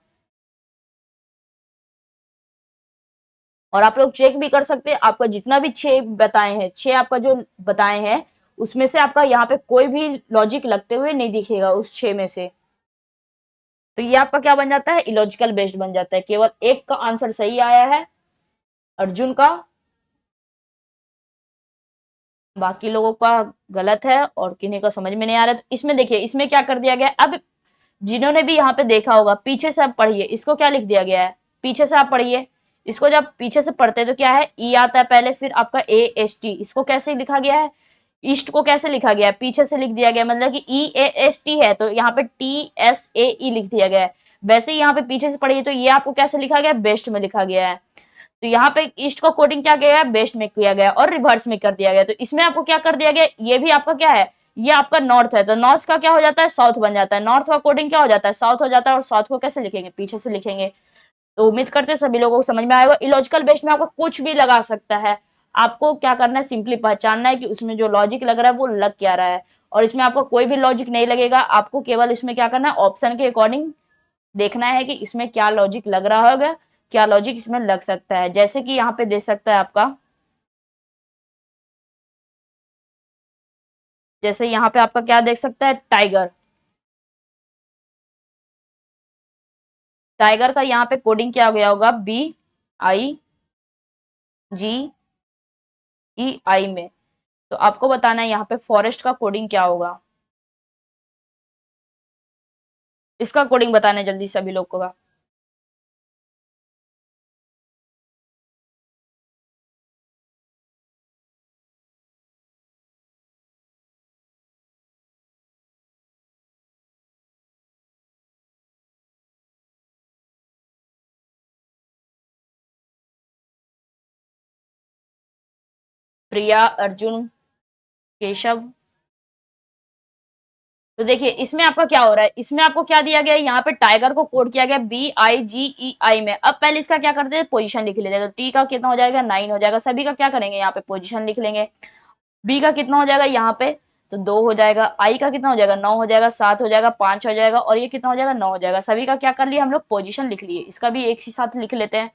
और आप लोग चेक भी कर सकते हैं, आपका जितना भी 6 बताए हैं, 6 आपका जो बताए हैं, उसमें से आपका यहाँ पे कोई भी लॉजिक लगते हुए नहीं दिखेगा उस 6 में से। तो ये आपका क्या बन जाता है इलॉजिकल बेस्ड बन जाता है। केवल एक का आंसर सही आया है, अर्जुन का, बाकी लोगों का गलत है और किन्हीं का समझ में नहीं आ रहा है। तो इसमें देखिए इसमें क्या कर दिया गया है, अब जिन्होंने भी यहाँ पे देखा होगा पीछे से आप पढ़िए, इसको क्या लिख दिया गया है, पीछे से आप पढ़िए इसको। जब पीछे से पढ़ते हैं तो क्या है ई आता है पहले, फिर आपका AST, इसको कैसे लिखा गया है, ईस्ट को कैसे लिखा गया है पीछे से लिख दिया गया, मतलब कि EAST है तो यहाँ पे TSAE लिख दिया गया है। वैसे ही यहाँ पे पीछे से पढ़िए तो ये आपको कैसे लिखा गया है, बेस्ट में लिखा गया है। तो यहाँ पे ईस्ट का कोडिंग क्या गया है, बेस्ट में किया गया और रिवर्स में कर दिया गया। तो इसमें आपको क्या कर दिया गया, ये भी आपका क्या है, ये आपका नॉर्थ है, तो नॉर्थ का क्या हो जाता है साउथ बन जाता है, नॉर्थ का कोडिंग क्या हो जाता है साउथ हो जाता है, और साउथ को कैसे लिखेंगे पीछे से लिखेंगे। तो उम्मीद करते हैं सभी लोगों को समझ में आएगा। इलॉजिकल बेस्ड में आपको कुछ भी लगा सकता है, आपको क्या करना है सिंपली पहचानना है कि उसमें जो लॉजिक लग रहा है वो लग क्या रहा है, और इसमें आपको कोई भी लॉजिक नहीं लगेगा। आपको केवल इसमें क्या करना है ऑप्शन के अकॉर्डिंग देखना है कि इसमें क्या लॉजिक लग रहा होगा, क्या लॉजिक इसमें लग सकता है। जैसे कि यहाँ पे दे सकता है आपका, जैसे यहाँ पे आपका क्या देख सकता है टाइगर, टाइगर का यहाँ पे कोडिंग क्या हो गया होगा BIGEI में। तो आपको बताना है यहाँ पे फॉरेस्ट का कोडिंग क्या होगा, इसका कोडिंग बताना है जल्दी सभी लोग को। प्रिया, अर्जुन, केशव। तो देखिए इसमें आपका क्या हो रहा है, इसमें आपको क्या दिया गया है, यहाँ पे टाइगर को कोड किया गया BIGEI में। अब पहले इसका क्या करते हैं पोजीशन लिख लेते हैं, तो टी का कितना हो जाएगा 9 हो जाएगा, सभी का क्या करेंगे यहाँ पे पोजीशन लिख लेंगे। बी का कितना हो जाएगा यहाँ पे, तो 2 हो जाएगा, आई का कितना हो जाएगा 9 हो जाएगा, 7 हो जाएगा, 5 हो जाएगा, और ये कितना हो जाएगा 9 हो जाएगा। सभी का क्या कर लिया हम लोग पोजीशन लिख लिए, इसका भी एक ही साथ लिख लेते हैं।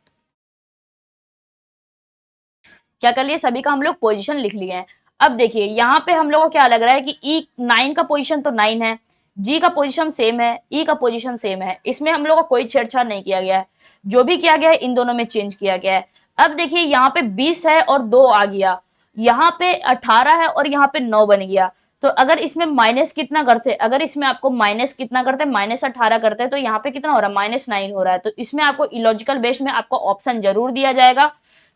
क्या कर लिए सभी का हम लोग पोजीशन लिख लिए हैं। अब देखिए यहाँ पे हम लोग को क्या लग रहा है कि E9 का पोजीशन तो 9 है, जी का पोजीशन सेम है, ई का पोजीशन सेम है, इसमें हम लोग को कोई छेड़छाड़ नहीं किया गया है, जो भी किया गया है इन दोनों में चेंज किया गया है। अब देखिए यहाँ पे 20 है और 2 आ गया, यहाँ पे 18 है और यहाँ पे 9 बन गया। तो अगर इसमें माइनस कितना करते, अगर इसमें आपको माइनस कितना करते, -18 करते हैं, तो यहाँ पे कितना हो रहा है, -9 हो रहा है। तो इसमें आपको इलॉजिकल बेस में आपको ऑप्शन जरूर दिया जाएगा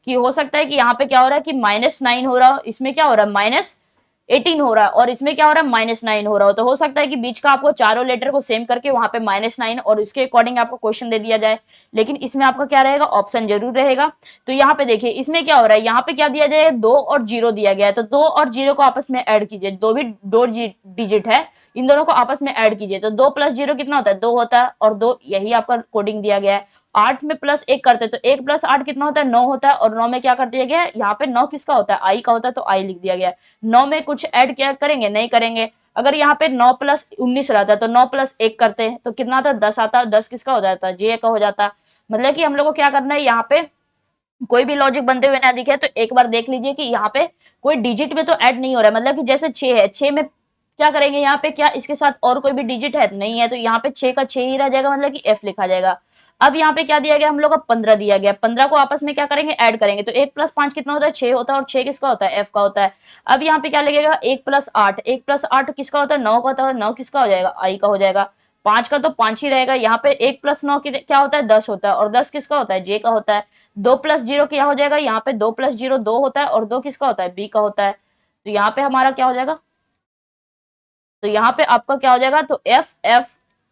कि हो सकता है कि यहाँ पे क्या हो रहा है कि -9 हो रहा हो, इसमें क्या हो रहा है -18 हो रहा है, और इसमें क्या हो रहा है -9 हो रहा हो। तो हो सकता है कि बीच का आपको चारों लेटर को सेम करके वहां पे -9 और उसके अकॉर्डिंग आपको क्वेश्चन दे दिया जाए, लेकिन इसमें आपका क्या रहेगा, ऑप्शन जरूर रहेगा। तो यहाँ पे देखिए इसमें क्या हो रहा है, यहाँ पे क्या दिया जाए, 2 और 0 दिया गया है, तो 2 और 0 को आपस में ऐड कीजिए, दो भी दो डिजिट है, इन दोनों को आपस में ऐड कीजिए, तो 2 + 0 कितना होता है, 2 होता है, और 2 यही आपका कोडिंग दिया गया है। 8 में +1 करते हैं तो 1 + 8 कितना होता है, 9 होता है, और 9 में क्या कर दिया गया है, यहाँ पे 9 किसका होता है, आई का होता है, तो आई लिख दिया गया है। 9 में कुछ ऐड क्या करेंगे, नहीं करेंगे। अगर यहाँ पे 9 + 19 रहता है तो 9 + 1 करते हैं तो कितना आता है, 10 आता है, 10 किसका हो जाता है, जे का हो जाता है। मतलब कि हम लोग को क्या करना है, यहाँ पे कोई भी लॉजिक बनते हुए ना दिखे तो एक बार देख लीजिए कि यहाँ पे कोई डिजिट में तो ऐड नहीं हो रहा है, मतलब कि जैसे 6 है, 6 में क्या करेंगे, यहाँ पे क्या इसके साथ और कोई भी डिजिट है, नहीं है, तो यहाँ पे 6 का 6 ही रह जाएगा, मतलब कि एफ लिखा जाएगा। अब यहाँ पे क्या दिया गया, हम लोग का 15 दिया गया, 15 को आपस में क्या करेंगे, ऐड करेंगे, तो 1 + 5 कितना होता है, 6 होता है, और 6 किसका होता है, एफ का होता है। अब यहाँ पे क्या लगेगा, 1 + 8, 1 + 8 किसका होता है, 9 का होता है, 9 किसका हो जाएगा, आई का हो जाएगा। 5 का तो 5 ही रहेगा, यहाँ पे 1 + 9 क्या होता है, 10 होता है, और 10 किसका होता है, जे का होता है। 2 + 0 क्या हो जाएगा, यहाँ पे 2 + 0 2 होता है, और 2 किसका होता है, बी का होता है। तो यहाँ पे हमारा क्या हो जाएगा, तो यहाँ पे आपका क्या हो जाएगा, तो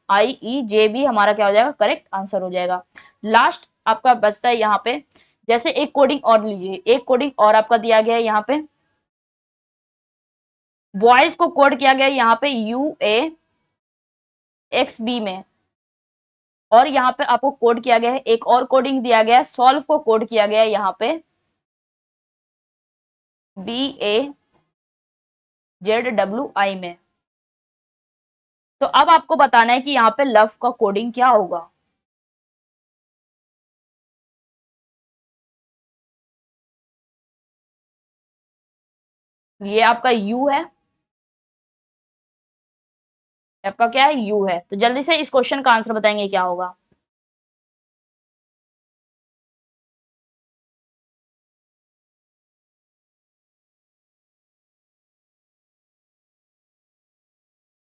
FFIEJB हमारा क्या हो जाएगा, करेक्ट आंसर हो जाएगा। लास्ट आपका बचता है यहाँ पे, जैसे एक कोडिंग और लीजिए, एक कोडिंग और आपका दिया गया है यहाँ पे, बॉयज को कोड किया गया है यहाँ पे UAXB में, और यहाँ पे आपको कोड किया गया है, एक और कोडिंग दिया गया है, सॉल्व को कोड किया गया है यहाँ पे BAZWI में। तो अब आपको बताना है कि यहाँ पे लव का कोडिंग क्या होगा। ये आपका यू है, आपका क्या है, यू है। तो जल्दी से इस क्वेश्चन का आंसर बताएंगे क्या होगा।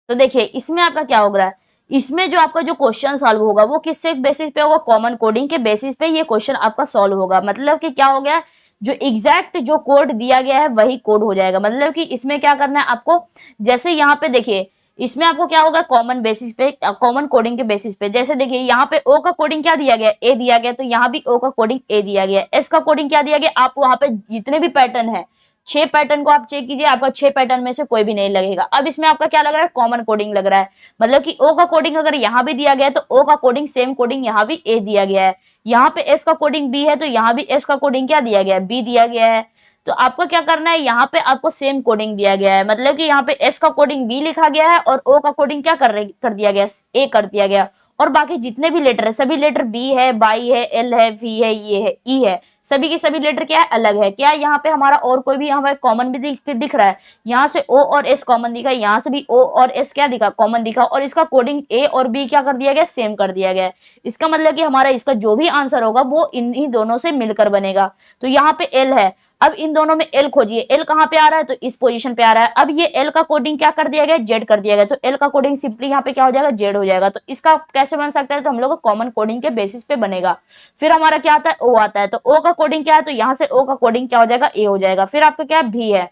तो देखिए इसमें आपका क्या हो रहा है, इसमें जो आपका जो क्वेश्चन सॉल्व होगा वो किससे बेसिस पे होगा, कॉमन कोडिंग के बेसिस पे ये क्वेश्चन आपका सॉल्व होगा। मतलब कि क्या हो गया, जो एग्जैक्ट जो कोड दिया गया है वही कोड हो जाएगा। मतलब कि इसमें क्या करना है आपको, जैसे यहाँ पे देखिए इसमें आपको क्या होगा, कॉमन बेसिस पे, कॉमन कोडिंग के बेसिस पे। जैसे देखिए यहाँ पे ओ का कोडिंग क्या दिया गया, ए दिया गया, तो यहाँ भी ओ का कोडिंग ए दिया गया, एस का कोडिंग क्या दिया गया, आप वहां पे जितने भी पैटर्न है 6 पैटर्न को आप चेक कीजिए, आपका 6 पैटर्न में से कोई भी नहीं लगेगा। अब इसमें आपका क्या लग रहा है, कॉमन कोडिंग लग रहा है। मतलब कि ओ का कोडिंग अगर यहाँ भी दिया गया है तो ओ का कोडिंग सेम कोडिंग यहाँ भी ए दिया गया है। यहाँ पे एस का कोडिंग बी है तो यहाँ भी एस का कोडिंग क्या दिया गया है, बी दिया गया है। तो आपको क्या करना है, यहाँ पे आपको सेम कोडिंग दिया गया है, मतलब कि यहाँ पे एस का कोडिंग बी लिखा गया है और ओ का कोडिंग क्या कर दिया गया, ए कर दिया गया। और बाकी जितने भी लेटर है सभी लेटर बी है, बाई है, एल है, वी है, ये है, ई है, सभी की सभी लेटर क्या है, अलग है। क्या यहाँ पे हमारा और कोई भी यहाँ पे कॉमन भी दिख रहा है, यहाँ से ओ और एस कॉमन दिखा, यहाँ से भी ओ और एस क्या दिखा, कॉमन दिखा, और इसका कोडिंग ए और बी क्या कर दिया गया, सेम कर दिया गया। इसका मतलब कि हमारा इसका जो भी आंसर होगा वो इन्हीं दोनों से मिलकर बनेगा। तो यहाँ पे एल है, अब इन दोनों में एल खोजिए, एल कहाँ पे आ रहा है, तो इस पोजीशन पे आ रहा है। अब ये एल का कोडिंग क्या कर दिया गया, जेड कर दिया गया, तो एल का कोडिंग सिंपली यहाँ पे क्या हो जाएगा, जेड हो जाएगा। तो इसका कैसे बन सकता है, तो हम लोग कॉमन कोडिंग के बेसिस पे बनेगा। फिर हमारा क्या आता है, ओ आता है, तो ओ का कोडिंग क्या है, तो यहाँ से ओ का कोडिंग क्या हो जाएगा, ए हो जाएगा। फिर आपका क्या है, भी है,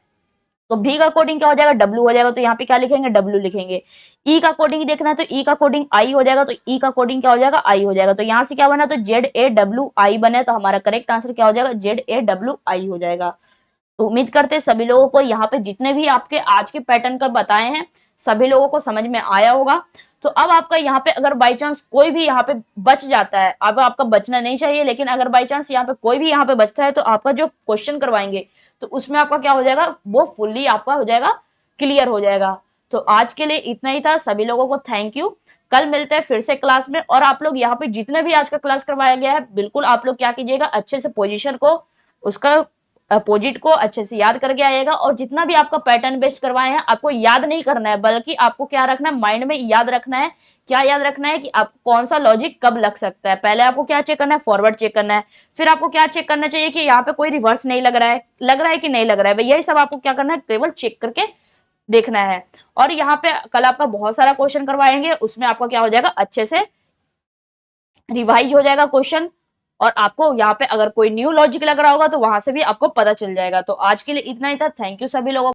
तो भी का कोडिंग क्या हो जाएगा, डब्ल्यू हो जाएगा, तो यहाँ पे क्या लिखेंगे, डब्ल्यू लिखेंगे। ई का कोडिंग देखना है तो ई का कोडिंग आई हो जाएगा, तो ई का कोडिंग क्या हो जाएगा, आई हो जाएगा। तो यहाँ से क्या बना, तो ZAWI बने, तो हमारा करेक्ट आंसर क्या हो जाएगा, ZAWI हो जाएगा। तो उम्मीद करते हैं सभी लोगों को यहाँ पे जितने भी आपके आज के पैटर्न का बताए हैं सभी लोगों को समझ में आया होगा। तो अब आपका यहाँ पे अगर बाई चांस कोई भी यहाँ पे बच जाता है, अब आपका बचना नहीं चाहिए, लेकिन अगर बाई चांस यहाँ पे कोई भी यहाँ पे बचता है तो आपका जो क्वेश्चन करवाएंगे तो उसमें आपका क्या हो जाएगा, वो फुल्ली आपका हो जाएगा, क्लियर हो जाएगा। तो आज के लिए इतना ही था, सभी लोगों को थैंक यू। कल मिलते हैं फिर से क्लास में, और आप लोग यहाँ पे जितने भी आज का क्लास करवाया गया है बिल्कुल आप लोग क्या कीजिएगा, अच्छे से पोजीशन को उसका अपोजिट को अच्छे से याद करके आएगा। और जितना भी आपका पैटर्न बेस्ड करवाए हैं आपको याद नहीं करना है, बल्कि आपको क्या रखना है, माइंड में याद रखना है। क्या याद रखना है कि आपको कौन सा लॉजिक कब लग सकता है। पहले आपको क्या चेक करना है, फॉरवर्ड चेक करना है। फिर आपको क्या चेक करना चाहिए कि यहाँ पे कोई रिवर्स नहीं लग रहा है कि नहीं लग रहा है। यही सब आपको क्या करना है, केवल चेक करके देखना है। और यहाँ पे कल आपका बहुत सारा क्वेश्चन करवाएंगे, उसमें आपका क्या हो जाएगा, अच्छे से रिवाइज हो जाएगा क्वेश्चन। और आपको यहाँ पे अगर कोई न्यू लॉजिक लग रहा होगा तो वहां से भी आपको पता चल जाएगा। तो आज के लिए इतना ही था। थैंक यू सभी लोगों